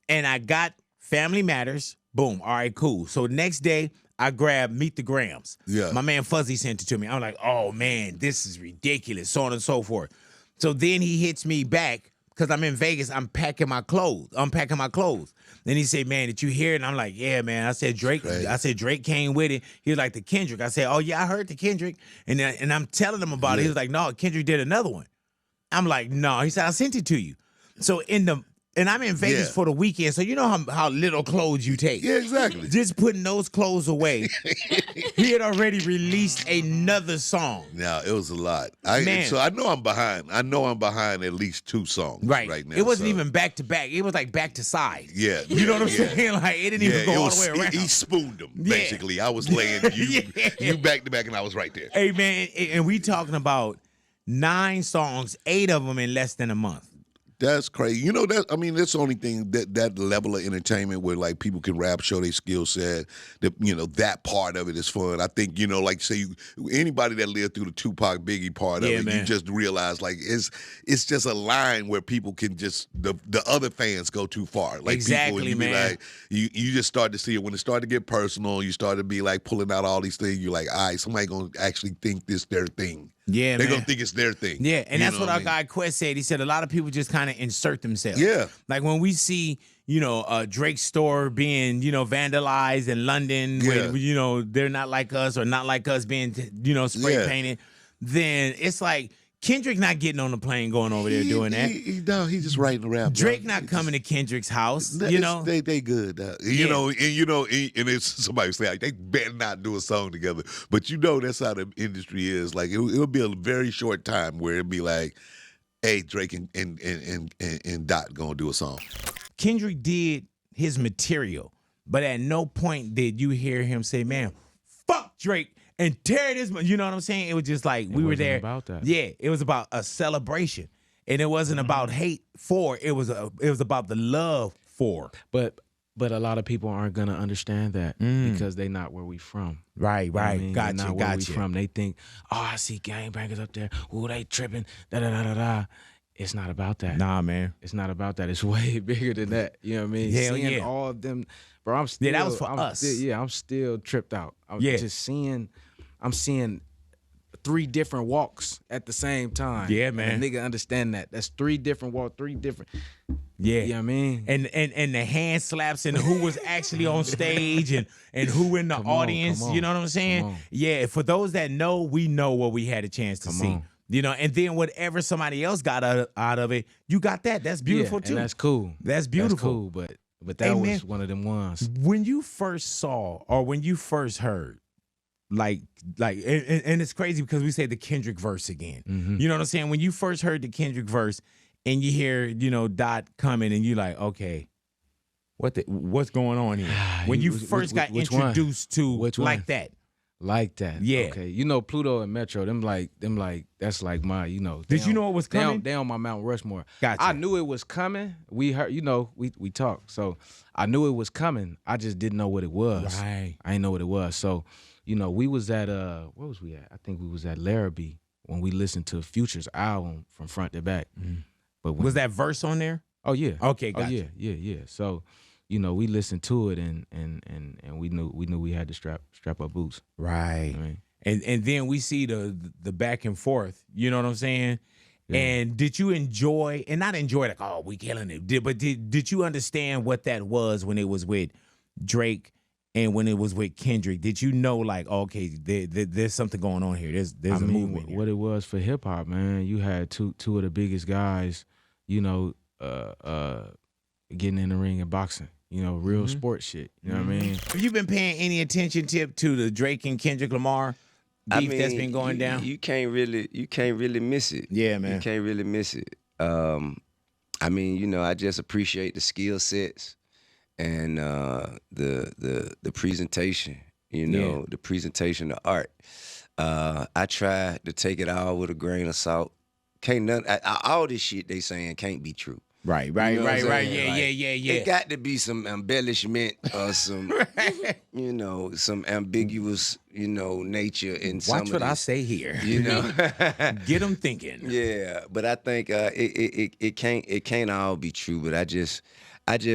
[SPEAKER 6] and I got Family Matters. Boom. All right, cool. So next day, I grabbed Meet the Grams.
[SPEAKER 16] Yeah.
[SPEAKER 6] My man Fuzzy sent it to me. I'm like, oh man, this is ridiculous, so on and so forth. So then he hits me back because I'm in Vegas. I'm unpacking my clothes. Then he said, man, did you hear it? And I'm like, yeah, man. I said, Drake. I said, Drake came with it. He was like, the Kendrick. I said, oh yeah, I heard the Kendrick. And I'm telling him about it. He was like, no, Kendrick did another one. I'm like, no. He said, I sent it to you. So and I'm in Vegas for the weekend, so you know how little clothes you take.
[SPEAKER 16] Yeah, exactly.
[SPEAKER 6] Just putting those clothes away. He had already released another song.
[SPEAKER 16] Now it was a lot.
[SPEAKER 6] Man.
[SPEAKER 16] So I know I'm behind. I know I'm behind at least 2 songs right now.
[SPEAKER 6] It wasn't even back to back. It was like back to side.
[SPEAKER 16] Yeah.
[SPEAKER 6] You know what I'm saying? Like it didn't even go all the way around.
[SPEAKER 16] He spooned them, basically. I was laying you back to back, and I was right there.
[SPEAKER 6] Hey, man, and we talking about 9 songs, 8 of them in less than a month.
[SPEAKER 16] That's crazy. You know, that's the only thing that level of entertainment where like people can rap, show their skill set. That part of it is fun. I think, like say anybody that lived through the Tupac Biggie part of it,
[SPEAKER 6] man.
[SPEAKER 16] You just realize like it's just a line where people can just the other fans go too far. Like
[SPEAKER 6] exactly,
[SPEAKER 16] people, and
[SPEAKER 6] man.
[SPEAKER 16] you just start to see it when it started to get personal. You start to be like pulling out all these things. You're like, all right, somebody gonna actually think this their thing.
[SPEAKER 6] Yeah,
[SPEAKER 16] they're
[SPEAKER 6] man.
[SPEAKER 16] gonna think it's their thing.
[SPEAKER 6] Yeah, and that's what our
[SPEAKER 16] I mean?
[SPEAKER 6] guy Quest said. He said a lot of people just kind of insert themselves.
[SPEAKER 16] Yeah.
[SPEAKER 6] Like when we see, Drake's store being, vandalized in London, when, they're not like us or not like us being, spray painted, then it's like Kendrick not getting on the plane going over there doing that.
[SPEAKER 16] He's just writing around.
[SPEAKER 6] Drake not coming to Kendrick's house.
[SPEAKER 16] They good. And it's somebody say like, they better not do a song together. But that's how the industry is. Like it'll be a very short time where it'll be like, hey, Drake and Dot gonna do a song.
[SPEAKER 6] Kendrick did his material, but at no point did you hear him say, man, fuck Drake and tear this, you know what I'm saying? It was just like we were there.
[SPEAKER 9] About that.
[SPEAKER 6] Yeah, it was about a celebration, and it wasn't about hate for. It was about the love for.
[SPEAKER 9] But a lot of people aren't gonna understand that because they not where we from.
[SPEAKER 6] Right.
[SPEAKER 9] You know what I mean?
[SPEAKER 6] Gotcha.
[SPEAKER 9] They're not where we from. They think, oh, I see gangbangers up there. Ooh, they tripping. Da da da da da. It's not about that.
[SPEAKER 6] Nah, man.
[SPEAKER 9] It's not about that. It's way bigger than that. You know what I mean?
[SPEAKER 6] Hell
[SPEAKER 9] Seeing
[SPEAKER 6] yeah.
[SPEAKER 9] all of them, bro. I'm still.
[SPEAKER 6] Yeah, that was for us.
[SPEAKER 9] I'm still tripped out. I'm just seeing. I'm seeing 3 different walks at the same time.
[SPEAKER 6] Yeah, man.
[SPEAKER 9] And a nigga understand that. That's 3 different walks, 3 different.
[SPEAKER 6] Yeah.
[SPEAKER 9] You know what I mean?
[SPEAKER 6] And the hand slaps and who was actually on stage and who in the audience.
[SPEAKER 9] come on,
[SPEAKER 6] you know what I'm saying? Yeah, for those that know, we know what we had a chance to see. And then whatever somebody else got out of it, you got that. That's beautiful too.
[SPEAKER 9] And that's cool.
[SPEAKER 6] That's beautiful.
[SPEAKER 9] That's cool, but that was one of them ones.
[SPEAKER 6] When you first saw or when you first heard, and it's crazy because we say the Kendrick verse again.
[SPEAKER 9] Mm-hmm.
[SPEAKER 6] You know what I'm saying? When you first heard the Kendrick verse and you hear, Dot coming and you like, okay, what's going on here? When you first got introduced to like that.
[SPEAKER 9] Like that.
[SPEAKER 6] Yeah.
[SPEAKER 9] Okay. Pluto and Metro, them like that's like my,
[SPEAKER 6] Did you know it was coming?
[SPEAKER 9] They on my Mount Rushmore.
[SPEAKER 6] Gotcha.
[SPEAKER 9] I knew it was coming. We heard, we talked. So I knew it was coming. I just didn't know what it was.
[SPEAKER 6] Right.
[SPEAKER 9] I didn't know what it was. So, we was at where was we at? I think we was at Larrabee when we listened to Future's album from front to back. But
[SPEAKER 6] was that verse on there?
[SPEAKER 9] Oh yeah.
[SPEAKER 6] Okay, gotcha.
[SPEAKER 9] Oh yeah. So, we listened to it and we knew we had to strap up boots.
[SPEAKER 6] Right.
[SPEAKER 9] I mean,
[SPEAKER 6] and then we see the back and forth, you know what I'm saying? And did you enjoy, and not enjoy like, oh, we killing it, but did you understand what that was when it was with Drake and when it was with Kendrick? Did you know like, okay, there's something going on here? There's a movement here.
[SPEAKER 9] What it was for hip hop, man. You had two of the biggest guys, you know, getting in the ring and boxing. You know, real sports shit. You know what I mean?
[SPEAKER 6] Have you been paying any attention, Tip, to the Drake and Kendrick Lamar beef that's been going down?
[SPEAKER 8] You can't really miss it.
[SPEAKER 6] Yeah, man.
[SPEAKER 8] You can't really miss it. I mean, you know, I just appreciate the skill sets and the presentation. You know, the presentation of art. I try to take it all with a grain of salt. All this shit they saying can't be true.
[SPEAKER 6] Right.
[SPEAKER 8] You know what I'm saying?
[SPEAKER 6] Yeah.
[SPEAKER 8] It got to be some embellishment or some, you know, some ambiguous, you know, nature in some of this.
[SPEAKER 6] Watch what I say here.
[SPEAKER 8] You know,
[SPEAKER 6] get them thinking.
[SPEAKER 8] Yeah, but I think it can't all be true. But I just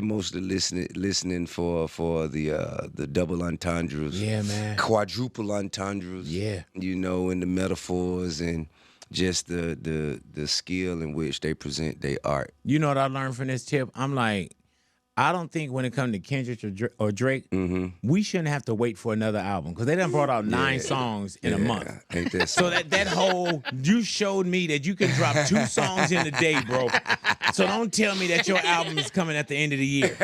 [SPEAKER 8] mostly listening for the double entendres.
[SPEAKER 6] Yeah, man.
[SPEAKER 8] Quadruple entendres.
[SPEAKER 6] Yeah.
[SPEAKER 8] You know, and the metaphors and just the skill in which they present their art.
[SPEAKER 6] You know what I learned from this, Tip? I'm like, I don't think when it comes to Kendrick or Drake, we shouldn't have to wait for another album because they done brought out 9 songs in a month.
[SPEAKER 8] Ain't that
[SPEAKER 6] so that whole, you showed me that you can drop 2 songs in a day, bro. So don't tell me that your album is coming at the end of the year.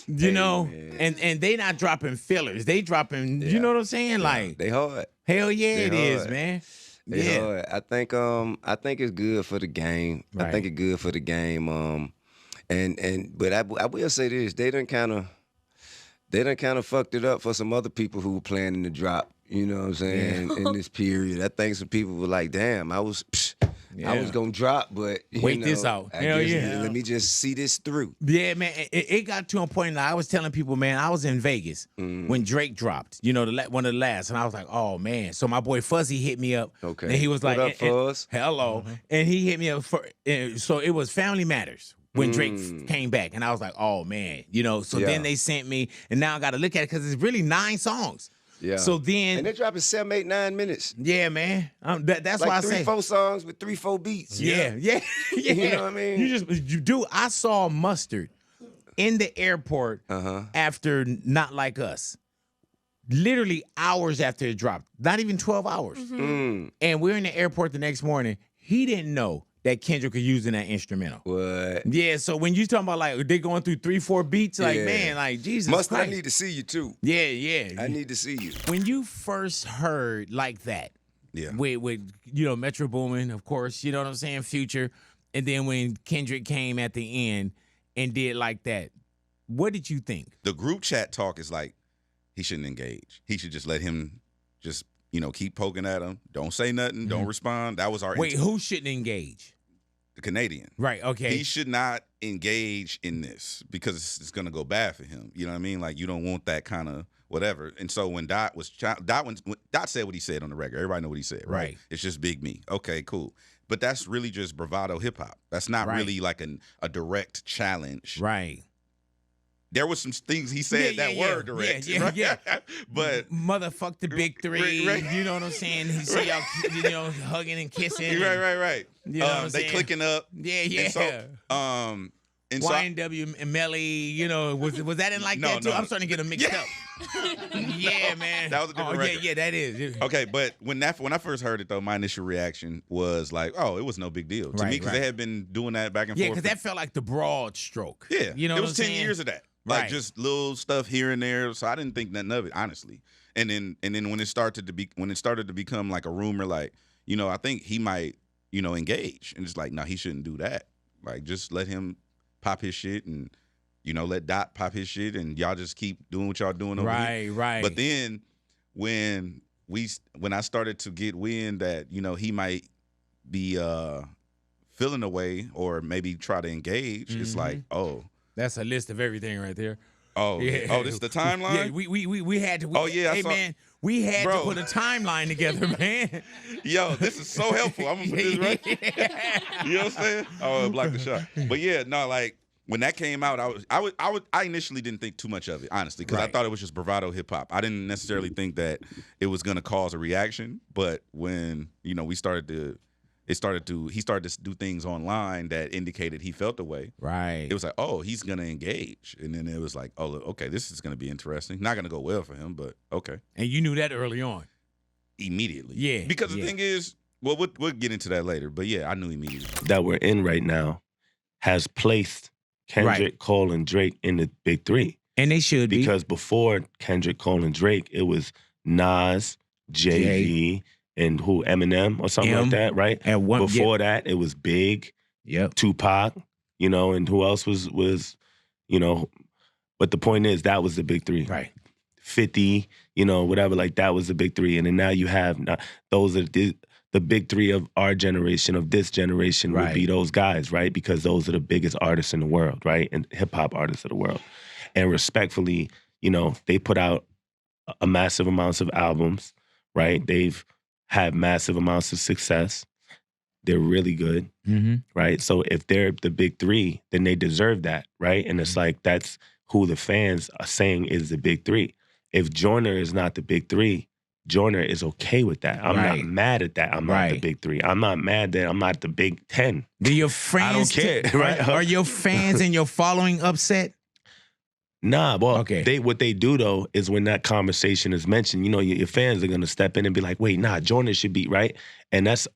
[SPEAKER 6] You know? And they not dropping fillers. They dropping, you know what I'm saying? Like,
[SPEAKER 8] they hard.
[SPEAKER 6] Hell yeah,
[SPEAKER 8] They
[SPEAKER 6] it
[SPEAKER 8] hard.
[SPEAKER 6] is, man.
[SPEAKER 8] Yeah, I think it's good for the game.
[SPEAKER 6] Right.
[SPEAKER 8] I think it's good for the game. But I will say this: they done kind of fucked it up for some other people who were planning to drop. You know what I'm saying? In this period, I think some people were like, "Damn, I was gonna drop, but
[SPEAKER 6] wait this out. Hell yeah,
[SPEAKER 8] let me just see this through."
[SPEAKER 6] Yeah, man. It got to a point that I was telling people, man, I was in Vegas when Drake dropped. You know, one of the last, and I was like, oh man. So my boy Fuzzy hit me up.
[SPEAKER 8] Okay,
[SPEAKER 6] and he was like,
[SPEAKER 8] what up, Fuzz?
[SPEAKER 6] Hello, and he hit me up so it was Family Matters. When Drake came back, and I was like, "Oh man," you know. So then they sent me, and now I got to look at it because it's really 9 songs.
[SPEAKER 8] Yeah.
[SPEAKER 6] So then,
[SPEAKER 8] and they're dropping 7, 8, 9 minutes.
[SPEAKER 6] Yeah, man. That's
[SPEAKER 8] like
[SPEAKER 6] why I
[SPEAKER 8] 3,
[SPEAKER 6] say
[SPEAKER 8] 4 songs with 3, 4 beats.
[SPEAKER 6] Yeah.
[SPEAKER 8] You know what I mean?
[SPEAKER 6] You do. I saw Mustard in the airport after Not Like Us. Literally hours after it dropped, not even 12 hours. And we're in the airport the next morning. He didn't know that Kendrick was using that instrumental.
[SPEAKER 8] What?
[SPEAKER 6] Yeah, so when you talking about like they going through 3, 4 beats, like man, like Jesus
[SPEAKER 8] Mustard,
[SPEAKER 6] Christ.
[SPEAKER 8] I need to see you too.
[SPEAKER 6] Yeah.
[SPEAKER 8] I need to see you.
[SPEAKER 6] When you first heard like that, with you know Metro Boomin, of course, you know what I'm saying, Future, and then when Kendrick came at the end and did like that, what did you think?
[SPEAKER 4] The group chat talk is like he shouldn't engage. He should just let him just keep poking at him. Don't say nothing. Don't respond. That was our
[SPEAKER 6] wait. Who shouldn't engage?
[SPEAKER 4] The Canadian.
[SPEAKER 6] Right, okay.
[SPEAKER 4] He should not engage in this because it's going to go bad for him. You know what I mean? Like, you don't want that kind of whatever. And so when Dot said what he said on the record, everybody know what he said, right? It's just big me. Okay, cool. But that's really just bravado hip-hop. That's not really like a direct challenge.
[SPEAKER 6] Right.
[SPEAKER 4] There was some things he said that were direct.
[SPEAKER 6] Yeah.
[SPEAKER 4] But
[SPEAKER 6] motherfuck the big 3.
[SPEAKER 4] Right.
[SPEAKER 6] You know what I'm saying? He see y'all hugging and kissing.
[SPEAKER 4] Right.
[SPEAKER 6] You know what I'm
[SPEAKER 4] they
[SPEAKER 6] saying?
[SPEAKER 4] clicking up.
[SPEAKER 6] Yeah.
[SPEAKER 4] And so, and
[SPEAKER 6] YNW and Melly, you know, was that in like that too? I'm starting to get them mixed up. Yeah, man.
[SPEAKER 4] That was a different record.
[SPEAKER 6] Yeah, that is.
[SPEAKER 4] Okay, but when I first heard it though, my initial reaction was like, oh, it was no big deal to me because they had been doing that back and forth.
[SPEAKER 6] Yeah, because that felt like the broad stroke.
[SPEAKER 4] Yeah,
[SPEAKER 6] you know,
[SPEAKER 4] it was
[SPEAKER 6] what I'm
[SPEAKER 4] 10
[SPEAKER 6] saying?
[SPEAKER 4] years of that. Like just little stuff here and there, so I didn't think nothing of it, honestly. And then when it started to become like a rumor, like I think he might engage, and it's like no, he shouldn't do that. Like just let him pop his shit, and let Dot pop his shit, and y'all just keep doing what y'all doing over here.
[SPEAKER 6] Right.
[SPEAKER 4] But then when I started to get wind that he might be feeling away or maybe try to engage, it's like
[SPEAKER 6] that's a list of everything right there.
[SPEAKER 4] Oh,
[SPEAKER 6] yeah.
[SPEAKER 4] Oh, this is the timeline?
[SPEAKER 6] Yeah, we had to. Man, we had to put a timeline together, man.
[SPEAKER 4] Yo, this is so helpful. I'm gonna put this right. You know what I'm saying? Oh, block the shot. But yeah, no, like when that came out, I initially didn't think too much of it, honestly, because I thought it was just bravado hip hop. I didn't necessarily think that it was gonna cause a reaction. But when we started to he started to do things online that indicated he felt the way.
[SPEAKER 6] Right.
[SPEAKER 4] It was like, oh, he's gonna engage, and then it was like, oh, okay, this is gonna be interesting. Not gonna go well for him, but okay.
[SPEAKER 2] And you knew that early on.
[SPEAKER 4] Immediately.
[SPEAKER 2] Yeah.
[SPEAKER 4] Because the thing is, well, we'll get into that later, but yeah, I knew immediately.
[SPEAKER 5] That we're in right now has placed Kendrick, Cole, and Drake in the big three.
[SPEAKER 6] And they should be.
[SPEAKER 5] Because before Kendrick, Cole, and Drake, it was Nas, Jay-Z, and who, Eminem or something like that, right?
[SPEAKER 6] And
[SPEAKER 5] before that, it was Big, Tupac, you know, and who else was, you know, but the point is that was the big three.
[SPEAKER 6] Right.
[SPEAKER 5] 50, you know, whatever, like that was the big three. And then now you have, those are the big three of our generation, of this generation would be those guys, right? Because those are the biggest artists in the world, right? And hip-hop artists of the world. And respectfully, you know, they put out a massive amounts of albums, right? They've had massive amounts of success. They're really good, right? So if they're the big three, then they deserve that, right? And it's like, that's who the fans are saying is the big three. If Joyner is not the big three, Joyner is okay with that. I'm not mad at that. I'm not the big three. I'm not mad that I'm not the big 10.
[SPEAKER 6] Do your friends?
[SPEAKER 5] I don't care. Right?
[SPEAKER 6] Are your fans and your following upset?
[SPEAKER 5] Nah, well, what they do though is when that conversation is mentioned, you know, your fans are gonna step in and be like, "Wait, nah, Joyner should be right," and that's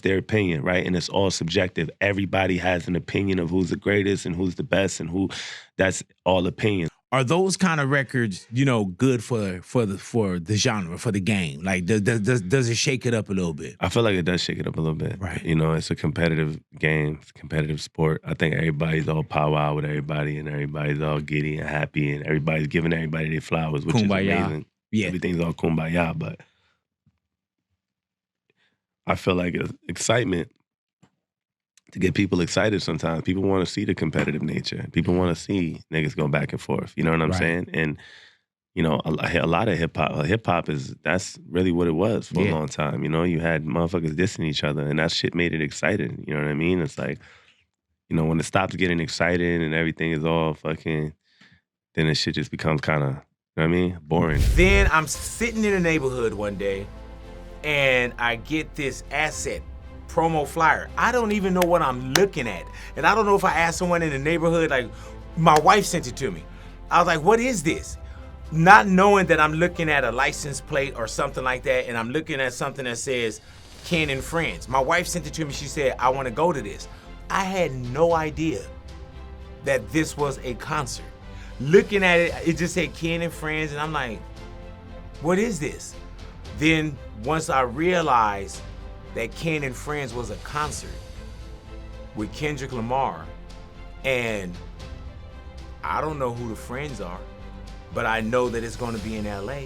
[SPEAKER 5] their opinion, right? And it's all subjective. Everybody has an opinion of who's the greatest and who's the best and who. That's all opinion.
[SPEAKER 6] Are those kind of records, you know, good for the genre, for the game? Like, does it shake it up a little bit?
[SPEAKER 5] I feel like it does shake it up a little bit.
[SPEAKER 6] Right.
[SPEAKER 5] You know, it's a competitive game, it's a competitive sport. I think everybody's all powwow with everybody, and everybody's all giddy and happy, and everybody's giving everybody their flowers, which
[SPEAKER 6] kumbaya.
[SPEAKER 5] is amazing.
[SPEAKER 6] Yeah.
[SPEAKER 5] Everything's all kumbaya, but I feel like it's excitement. To get people excited sometimes. People want to see the competitive nature. People want to see niggas go back and forth. You know what I'm saying? And, you know, a lot of hip-hop that's really what it was for a long time. You know, you had motherfuckers dissing each other, and that shit made it exciting. You know what I mean? It's like, you know, when it stops getting exciting and everything is all fucking, then the shit just becomes kind of, you know what I mean? Boring.
[SPEAKER 6] Then I'm sitting in the neighborhood one day, and I get this asset promo flyer. I don't even know what I'm looking at. And I don't know if I asked someone in the neighborhood, like, my wife sent it to me. I was like, what is this? Not knowing that I'm looking at a license plate or something like that, and I'm looking at something that says Ken and Friends. My wife sent it to me. She said, I want to go to this. I had no idea that this was a concert. Looking at it, it just said Ken and Friends, and I'm like, what is this? Then once I realized that Ken and Friends was a concert with Kendrick Lamar, and I don't know who the friends are, but I know that it's gonna be in LA.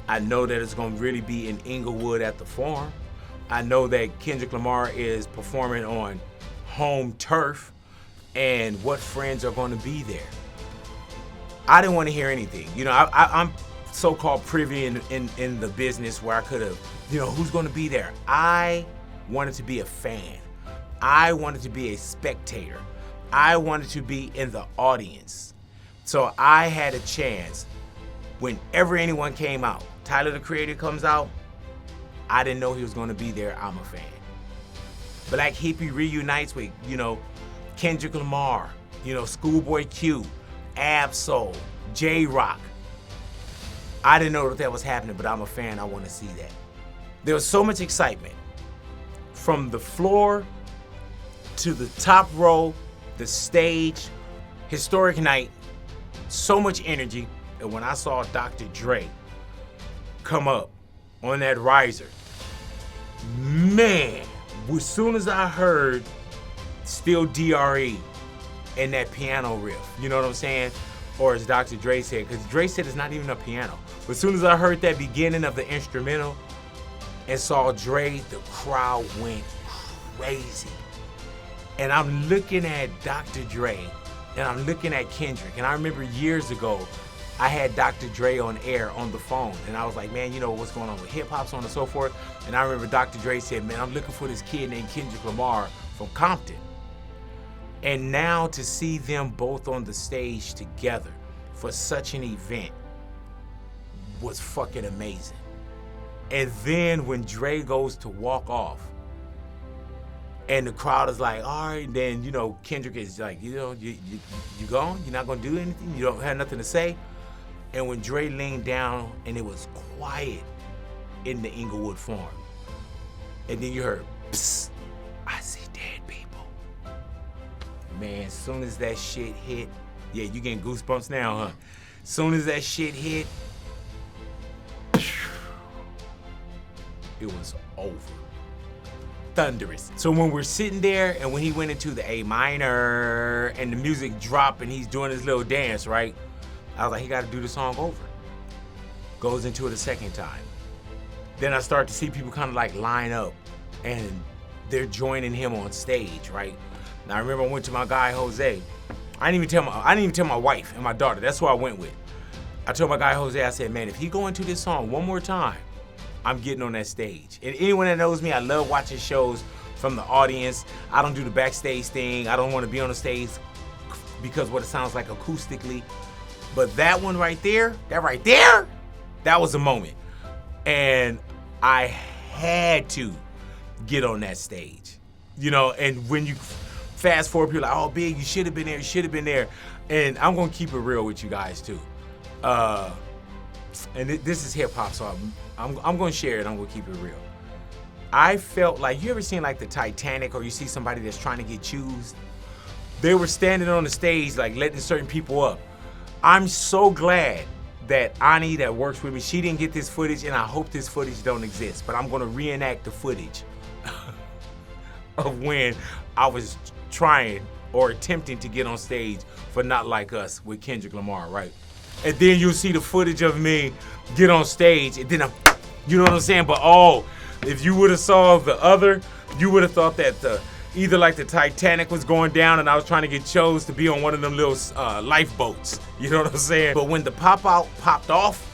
[SPEAKER 6] I know that it's gonna really be in Inglewood at the Forum. I know that Kendrick Lamar is performing on home turf, and what friends are gonna be there. I didn't wanna hear anything. You know, I'm so-called privy in the business where I could have, you know, who's gonna be there? I wanted to be a fan. I wanted to be a spectator. I wanted to be in the audience. So I had a chance. Whenever anyone came out, Tyler the Creator comes out, I didn't know he was gonna be there, I'm a fan. Black Hippie reunites with, you know, Kendrick Lamar, you know, Schoolboy Q, Ab-Soul, J-Rock. I didn't know that was happening, but I'm a fan, I wanna see that. There was so much excitement. From the floor to the top row, the stage, historic night, so much energy. And when I saw Dr. Dre come up on that riser, man, as soon as I heard Still DRE and that piano riff, you know what I'm saying? Or as Dr. Dre said, because Dre said it's not even a piano. But as soon as I heard that beginning of the instrumental and saw Dre, the crowd went crazy. And I'm looking at Dr. Dre and I'm looking at Kendrick. And I remember years ago, I had Dr. Dre on air on the phone. And I was like, man, you know what's going on with hip hop, so on and so forth. And I remember Dr. Dre said, man, I'm looking for this kid named Kendrick Lamar from Compton. And now to see them both on the stage together for such an event was fucking amazing. And then when Dre goes to walk off, And the crowd is like, all right. And then, you know, Kendrick is like, you know, you gone? You're not gonna do anything? You don't have nothing to say? And when Dre leaned down and it was quiet in the Inglewood Farm, and then you heard, psst, I see dead people. Man, as soon as that shit hit, yeah, you getting goosebumps now, huh? As soon as that shit hit, it was over. Thunderous. So when we're sitting there and when he went into the A minor and the music dropped and he's doing his little dance, right? I was like, he got to do the song over. Goes into it a second time. Then I start to see people kind of like line up and they're joining him on stage, right? Now I remember I went to my guy Jose. I didn't even tell my wife and my daughter. That's who I went with. I told my guy Jose, I said, man, if he go into this song one more time, I'm getting on that stage. And anyone that knows me, I love watching shows from the audience. I don't do the backstage thing. I don't want to be on the stage because what it sounds like acoustically. But that one right there, that was a moment. And I had to get on that stage. You know, and when you fast forward, people are like, oh, Big, you should have been there, you should have been there. And I'm gonna keep it real with you guys too. And this is hip hop, so I'm gonna share it, I'm gonna keep it real. I felt like, you ever seen like the Titanic or you see somebody that's trying to get choosed? They were standing on the stage like letting certain people up. I'm so glad that Ani that works with me, she didn't get this footage, and I hope this footage don't exist, but I'm gonna reenact the footage of when I was trying or attempting to get on stage for Not Like Us with Kendrick Lamar, right? And then you'll see the footage of me get on stage, and then you know what I'm saying? But if you would have saw the other, you would have thought that either like the Titanic was going down and I was trying to get chose to be on one of them little lifeboats. You know what I'm saying? But when the pop out popped off,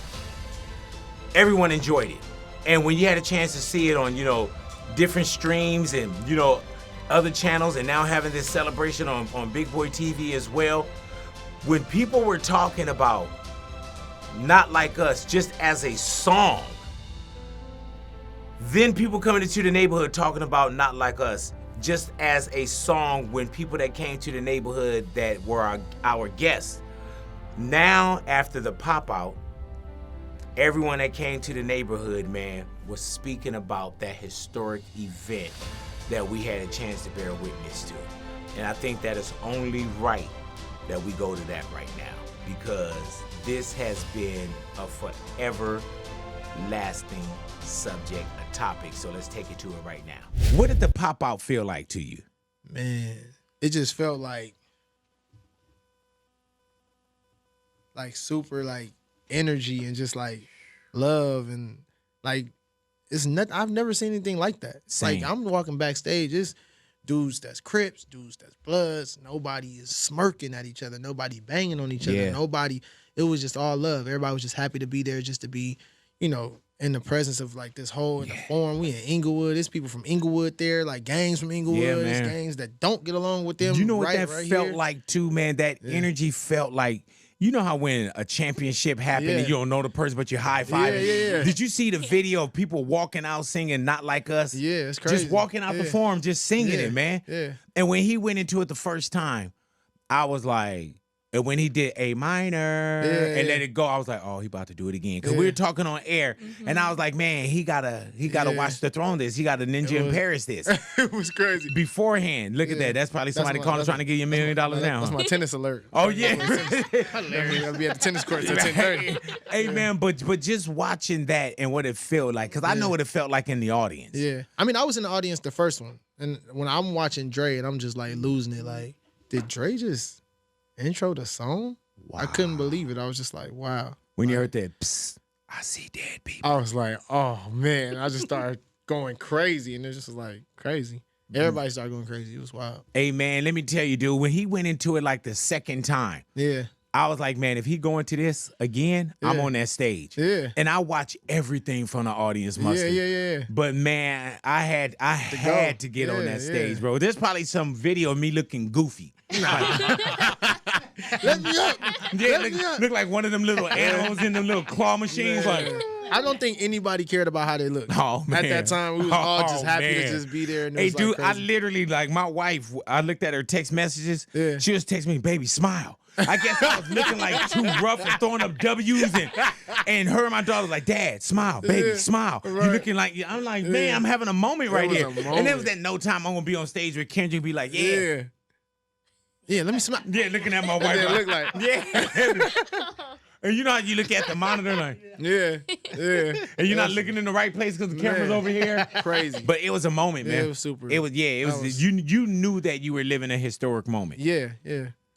[SPEAKER 6] everyone enjoyed it. And when you had a chance to see it on, you know, different streams and, you know, other channels, and now having this celebration on BigBoyTV as well, when people were talking about Not Like Us just as a song, then people coming into the neighborhood talking about Not Like Us just as a song when people that came to the neighborhood that were our guests. Now, after the pop out, everyone that came to the neighborhood, man, was speaking about that historic event that we had a chance to bear witness to. And I think that is only right that we go to that right now, because this has been a forever lasting subject, a topic. So let's take it to it right now. What did the pop out feel like to you?
[SPEAKER 1] Man, it just felt like super like energy and just like love, and like it's nothing. I've never seen anything like that.
[SPEAKER 6] Same.
[SPEAKER 1] Like I'm walking backstage, it's dudes that's Crips, dudes that's Bloods. Nobody is smirking at each other. Nobody banging on each other. Nobody. It was just all love. Everybody was just happy to be there, just to be, you know, in the presence of like this whole in the forum. We in Inglewood. There's people from Inglewood there, like gangs from Inglewood. There's gangs that don't get along with them.
[SPEAKER 6] You know what that
[SPEAKER 1] right
[SPEAKER 6] felt
[SPEAKER 1] here.
[SPEAKER 6] like too, man? That energy felt like, you know how when a championship happened and you don't know the person, but you high-fiving?
[SPEAKER 1] Yeah.
[SPEAKER 6] Did you see the video of people walking out singing Not Like Us?
[SPEAKER 1] Yeah, it's crazy.
[SPEAKER 6] Just walking out the forum, just singing it, man.
[SPEAKER 1] Yeah.
[SPEAKER 6] And when he went into it the first time, I was like, and when he did A minor and let it go, I was like, oh, he about to do it again. Because we were talking on air, and I was like, man, he gotta watch the throne this. He got to Ninja in Paris this.
[SPEAKER 1] It was crazy.
[SPEAKER 6] Beforehand, look at that. That's probably somebody calling trying to give you $1 million now.
[SPEAKER 1] That's my tennis alert.
[SPEAKER 6] Oh, yeah.
[SPEAKER 1] I gotta be at the tennis courts at 10:30.
[SPEAKER 6] Hey, man, but just watching that and what it felt like, because I know what it felt like in the audience.
[SPEAKER 1] Yeah. I mean, I was in the audience the first one, and when I'm watching Dre, and I'm just like losing it, like, did Dre just intro the song? Wow. I couldn't believe it. I was just like, wow.
[SPEAKER 6] When you heard that, psst, I see dead people.
[SPEAKER 1] I was like, oh, man. I just started going crazy, and it just was like crazy. Everybody started going crazy. It was wild.
[SPEAKER 6] Hey, man, let me tell you, dude, when he went into it like the second time, I was like, man, if he go into this again, I'm on that stage.
[SPEAKER 1] Yeah.
[SPEAKER 6] And I watch everything from the audience muster.
[SPEAKER 1] Yeah.
[SPEAKER 6] But, man, I had to get on that stage, bro. There's probably some video of me looking goofy.
[SPEAKER 1] Let me up.
[SPEAKER 6] Look like one of them little animals in them little claw machines. Like,
[SPEAKER 1] I don't think anybody cared about how they looked.
[SPEAKER 6] Oh, man.
[SPEAKER 1] At that time, we was all just happy
[SPEAKER 6] man.
[SPEAKER 1] to just be there. And it
[SPEAKER 6] Hey,
[SPEAKER 1] was
[SPEAKER 6] dude,
[SPEAKER 1] like
[SPEAKER 6] I
[SPEAKER 1] crazy.
[SPEAKER 6] literally, like, my wife, I looked at her text messages. Yeah. She was texting me, baby, smile. I guess I was looking like too rough and throwing up W's. And her and my daughter was like, Dad, smile, baby, smile.
[SPEAKER 1] Right.
[SPEAKER 6] You looking like, I'm like, man, I'm having a moment right
[SPEAKER 1] was
[SPEAKER 6] here.
[SPEAKER 1] a moment.
[SPEAKER 6] And it was at no time I'm going to be on stage with Kendrick be like, yeah.
[SPEAKER 1] Yeah, let me smile.
[SPEAKER 6] Yeah, looking at my wife.
[SPEAKER 1] It look like.
[SPEAKER 6] Yeah. And you know how you look at the monitor like,
[SPEAKER 1] yeah.
[SPEAKER 6] and you're not looking in the right place because the camera's over here.
[SPEAKER 1] Crazy.
[SPEAKER 6] But it was a moment, man.
[SPEAKER 1] Yeah, it was super.
[SPEAKER 6] It was, you knew that you were living a historic moment.
[SPEAKER 1] Yeah.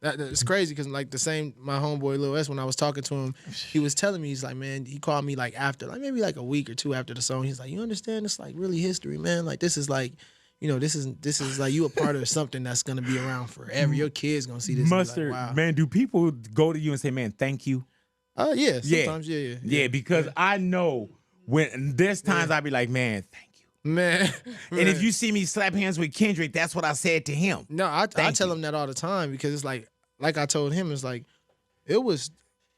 [SPEAKER 1] It's crazy because like my homeboy Lil S, when I was talking to him, he was telling me, he's like, man, he called me like after, like maybe like a week or two after the song. He's like, you understand? It's like really history, man. Like this is like, you know, this is like you a part of something that's gonna be around forever. Your kids gonna see this.
[SPEAKER 6] Mustard,
[SPEAKER 1] like, wow.
[SPEAKER 6] man. Do people go to you and say, man, thank you?
[SPEAKER 1] Yeah, sometimes, yeah.
[SPEAKER 6] Yeah, because I know when there's times I be like, man, thank you.
[SPEAKER 1] Man.
[SPEAKER 6] And if you see me slap hands with Kendrick, that's what I said to him.
[SPEAKER 1] No, I tell him that all the time because it's like I told him, it's like, it was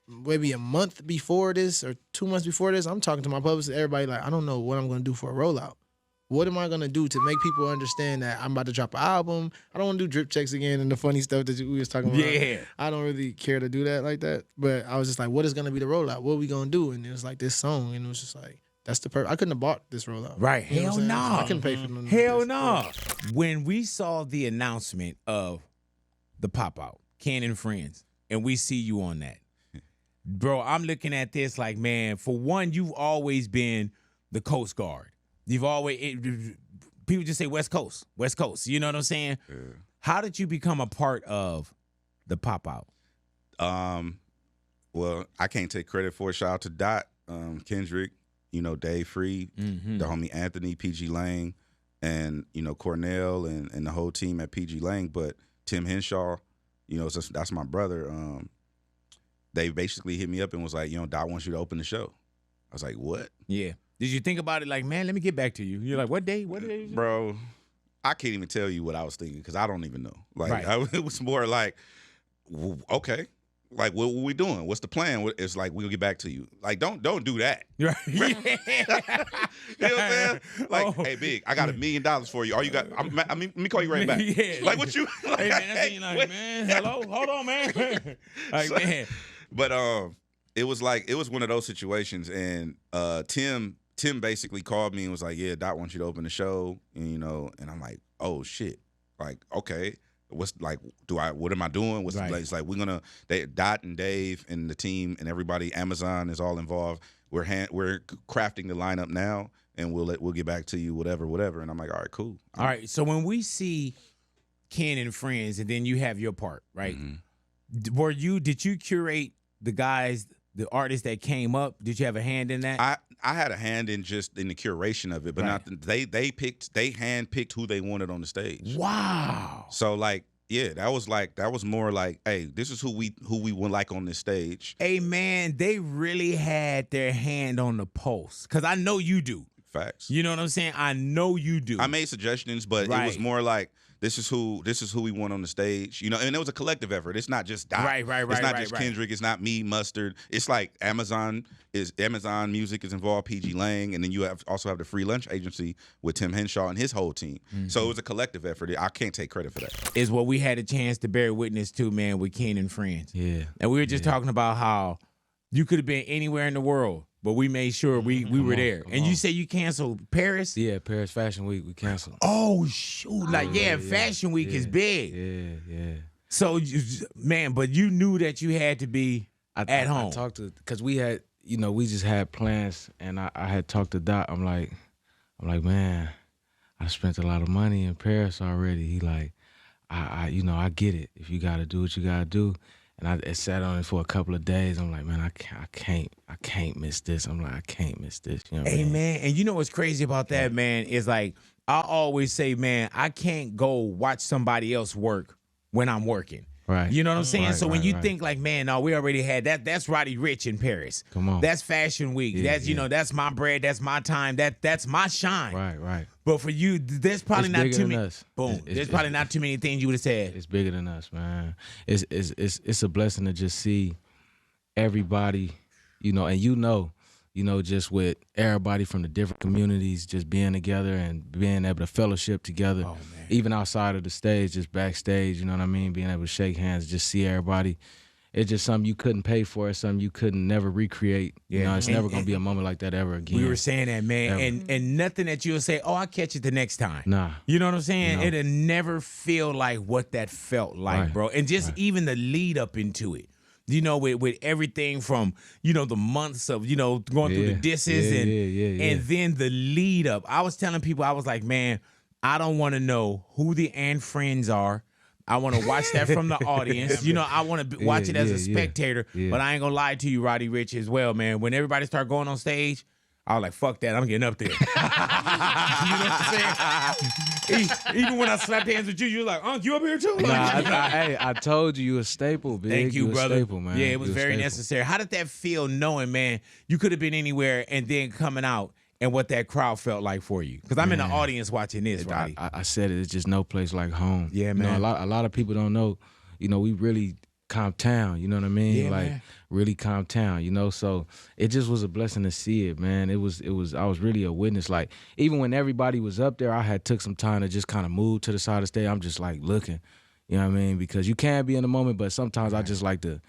[SPEAKER 1] maybe a month before this or 2 months before this. I'm talking to my publicist, everybody like, I don't know what I'm going to do for a rollout. What am I going to do to make people understand that I'm about to drop an album? I don't want to do drip checks again and the funny stuff that we was talking about.
[SPEAKER 6] Yeah.
[SPEAKER 1] I don't really care to do that like that. But I was just like, what is going to be the rollout? What are we going to do? And it was like this song. And it was just like, that's the I couldn't have bought this rollout.
[SPEAKER 6] Right.
[SPEAKER 1] You know
[SPEAKER 6] Hell
[SPEAKER 1] what I'm
[SPEAKER 6] no.
[SPEAKER 1] saying? I couldn't pay for none of
[SPEAKER 6] Hell
[SPEAKER 1] this.
[SPEAKER 6] no. When we saw the announcement of the Pop Out, Ken and Friends, and we see you on that, bro, I'm looking at this like, man, for one, you've always been the Coast Guard. You've always, people just say West Coast. You know what I'm saying?
[SPEAKER 4] Yeah.
[SPEAKER 6] How did you become a part of the Pop Out?
[SPEAKER 4] Well, I can't take credit for it. Shout out to Dot, Kendrick, you know, Dave Free, the homie Anthony, PG Lang, and, you know, Cornell and the whole team at PG Lang. But Tim Henshaw, you know, that's my brother. They basically hit me up and was like, you know, Dot wants you to open the show. I was like, what?
[SPEAKER 6] Yeah. Did you think about it like, man, let me get back to you? You're like, what day? What day?
[SPEAKER 4] Bro, I can't even tell you what I was thinking because I don't even know. Like,
[SPEAKER 6] Right.
[SPEAKER 4] it was more like, okay, like, what were we doing? What's the plan? It's like, we'll get back to you. Like, don't do that.
[SPEAKER 6] Right.
[SPEAKER 4] You know what I'm saying? Like, hey, Big, I got $1 million for you. All you got, I mean, let me call you right back.
[SPEAKER 6] Yeah.
[SPEAKER 4] Like, what you? Like,
[SPEAKER 6] Hey, man, that's like, man, hello? Hold on, man. Like,
[SPEAKER 4] So-
[SPEAKER 6] man.
[SPEAKER 4] But it was one of those situations, and Tim basically called me and was like, "Yeah, Dot wants you to open the show," and you know, and I'm like, "Oh shit!" Like, okay, what am I doing?
[SPEAKER 6] Right.
[SPEAKER 4] It's like Dot and Dave and the team and everybody, Amazon is all involved. We're crafting the lineup now, and we'll get back to you, whatever. And I'm like, all right, cool.
[SPEAKER 6] All right. So when we see Ken and Friends, and then you have your part, right?
[SPEAKER 4] Mm-hmm.
[SPEAKER 6] Did you curate the guys, the artists that came up? Did you have a hand in that?
[SPEAKER 4] I had a hand in the curation of it, but not they handpicked who they wanted on the stage.
[SPEAKER 6] Wow.
[SPEAKER 4] So like, yeah, that was more like, hey, this is who we would like on this stage.
[SPEAKER 6] Hey man, they really had their hand on the pulse. Cause I know you do.
[SPEAKER 4] Facts.
[SPEAKER 6] You know what I'm saying? I know you do.
[SPEAKER 4] I made suggestions, but it was more like, this is who we want on the stage, you know. And it was a collective effort. It's not just Dot.
[SPEAKER 6] Right.
[SPEAKER 4] It's not just Kendrick. It's not me, Mustard. It's like Amazon Music is involved, PG Lang, and then you also have the Free Lunch Agency with Tim Henshaw and his whole team. So it was a collective effort. I can't take credit for that.
[SPEAKER 6] Is what we had a chance to bear witness to, man, with Ken and Friends.
[SPEAKER 9] Yeah.
[SPEAKER 6] And we were just talking about how you could have been anywhere in the world, but we made sure we were there. And you say you canceled Paris?
[SPEAKER 9] Yeah, Paris Fashion Week, we canceled.
[SPEAKER 6] Oh, shoot. Fashion Week is big.
[SPEAKER 9] Yeah.
[SPEAKER 6] So, man, but you knew that you had to be at home.
[SPEAKER 9] I talked to, because we had, you know, we just had plans, and I had talked to Dot. I'm like, man, I spent a lot of money in Paris already. He like, I get it. If you got to do what you got to do. And I sat on it for a couple of days. I'm like, man, I can't miss this. I'm like, I can't miss this. You know what I mean?
[SPEAKER 6] Man, and you know what's crazy about that, man, is like, I always say, man, I can't go watch somebody else work when I'm working.
[SPEAKER 9] Right.
[SPEAKER 6] You know what I'm saying?
[SPEAKER 9] Right,
[SPEAKER 6] so when
[SPEAKER 9] right,
[SPEAKER 6] you
[SPEAKER 9] right.
[SPEAKER 6] think like, man, no, we already had that. That's Roddy Ricch in Paris.
[SPEAKER 9] Come on.
[SPEAKER 6] That's Fashion Week.
[SPEAKER 9] Yeah,
[SPEAKER 6] that's, you know, that's my bread. That's my time. That's my shine.
[SPEAKER 9] Right.
[SPEAKER 6] But for you, there's probably
[SPEAKER 9] It's
[SPEAKER 6] not
[SPEAKER 9] bigger
[SPEAKER 6] too
[SPEAKER 9] than
[SPEAKER 6] many.
[SPEAKER 9] us.
[SPEAKER 6] Boom. There's probably not too many things you would have said.
[SPEAKER 9] It's bigger than us, man. It's a blessing to just see everybody, you know, and you know, you know, just with everybody from the different communities just being together and being able to fellowship together, even outside of the stage, just backstage, you know what I mean? Being able to shake hands, just see everybody. It's just something you couldn't pay for. It's something you couldn't never recreate. You know, it's never going to be a moment like that ever again.
[SPEAKER 6] We were saying that, man.
[SPEAKER 9] Ever.
[SPEAKER 6] And nothing that you'll say, oh, I'll catch it the next time.
[SPEAKER 9] Nah.
[SPEAKER 6] You know what I'm saying?
[SPEAKER 9] No.
[SPEAKER 6] It'll never feel like what that felt like,
[SPEAKER 9] Right.
[SPEAKER 6] bro. And just even the lead up into it. You know, with everything from, you know, the months of, you know, going through the disses and then the lead up. I was telling people, I was like, man, I don't want to know who the and friends are. I want to watch that from the audience. You know, I want to watch it as a spectator. But I ain't going to lie to you, Roddy Ricch, as well, man. When everybody start going on stage, I was like, fuck that. I'm getting up there. You know what I'm saying? Even when I slapped hands with you, you're like, you up here too?
[SPEAKER 9] Hey, I told you a staple, big.
[SPEAKER 6] Thank you, brother.
[SPEAKER 9] A staple, man.
[SPEAKER 6] Yeah, it was
[SPEAKER 9] You a
[SPEAKER 6] very
[SPEAKER 9] staple.
[SPEAKER 6] necessary. How did that feel knowing, man, you could have been anywhere and then coming out and what that crowd felt like for you? Because I'm in the audience watching this, Roddy.
[SPEAKER 9] I said it. It's just no place like home.
[SPEAKER 6] Yeah,
[SPEAKER 9] You know,
[SPEAKER 6] man.
[SPEAKER 9] a lot of people don't know. You know, we really calm town. You know what I mean?
[SPEAKER 6] Yeah,
[SPEAKER 9] like
[SPEAKER 6] man.
[SPEAKER 9] really calm town. You know, so it just was a blessing to see it, man. It was. I was really a witness. Like even when everybody was up there, I had took some time to just kind of move to the side of the stage. I'm just like looking. You know what I mean? Because you can be in the moment, but sometimes I just like to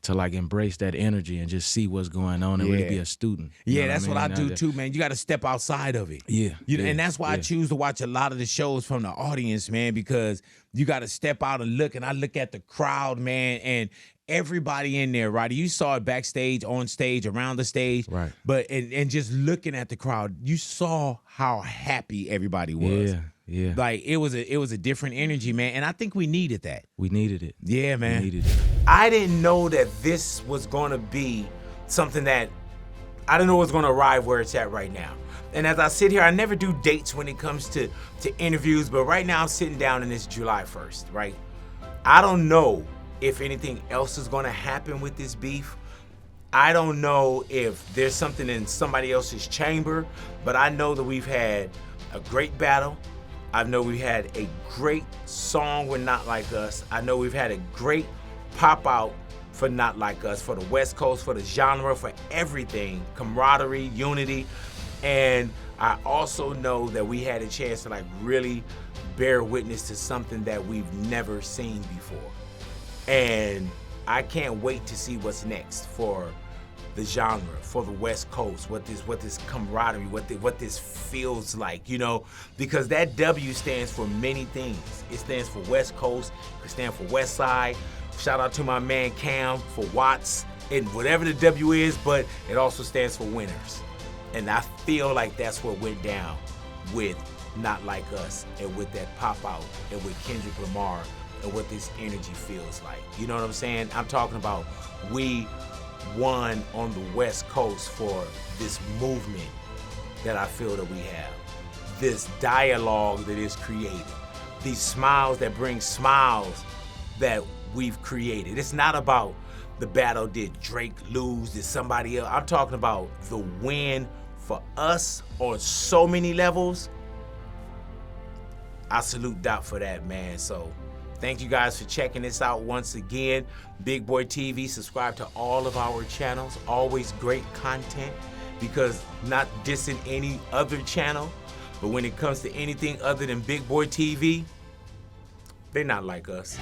[SPEAKER 9] like embrace that energy and just see what's going on and really be a student. You know
[SPEAKER 6] That's what I
[SPEAKER 9] mean?
[SPEAKER 6] do too, man. You got to step outside of it.
[SPEAKER 9] Yeah,
[SPEAKER 6] And that's why I choose to watch a lot of the shows from the audience, man, because you got to step out and look. And I look at the crowd, man, and everybody in there, right? You saw it backstage, on stage, around the stage.
[SPEAKER 9] Right.
[SPEAKER 6] But and just looking at the crowd, you saw how happy everybody was.
[SPEAKER 9] Yeah.
[SPEAKER 6] Like it was a different energy, man. And I think we needed that.
[SPEAKER 9] We needed it.
[SPEAKER 6] Yeah, man.
[SPEAKER 9] We needed it.
[SPEAKER 6] I didn't know that this was going to be something that I didn't know was going to arrive where it's at right now. And as I sit here, I never do dates when it comes to interviews, but right now I'm sitting down and it's July 1st, right? I don't know if anything else is going to happen with this beef. I don't know if there's something in somebody else's chamber, but I know that we've had a great battle. I know we've had a great song with Not Like Us. I know we've had a great pop out for Not Like Us, for the West Coast, for the genre, for everything, camaraderie, unity. And I also know that we had a chance to like really bear witness to something that we've never seen before. And I can't wait to see what's next for the genre, for the West Coast, what this camaraderie, what this feels like, you know, because that W stands for many things. It stands for West Coast, it stands for West Side. Shout out to my man Cam for Watts and whatever the W is, but it also stands for winners. And I feel like that's what went down with Not Like Us and with that pop out and with Kendrick Lamar and what this energy feels like. You know what I'm saying? I'm talking about we won on the West Coast for this movement that I feel that we have. This dialogue that is created. These smiles that bring smiles that we've created. It's not about the battle, did Drake lose, did somebody else. I'm talking about the win for us on so many levels. I salute Doc for that, man. So thank you guys for checking this out once again. Big Boy TV, subscribe to all of our channels. Always great content, because not dissing any other channel, but when it comes to anything other than Big Boy TV, they're not like us.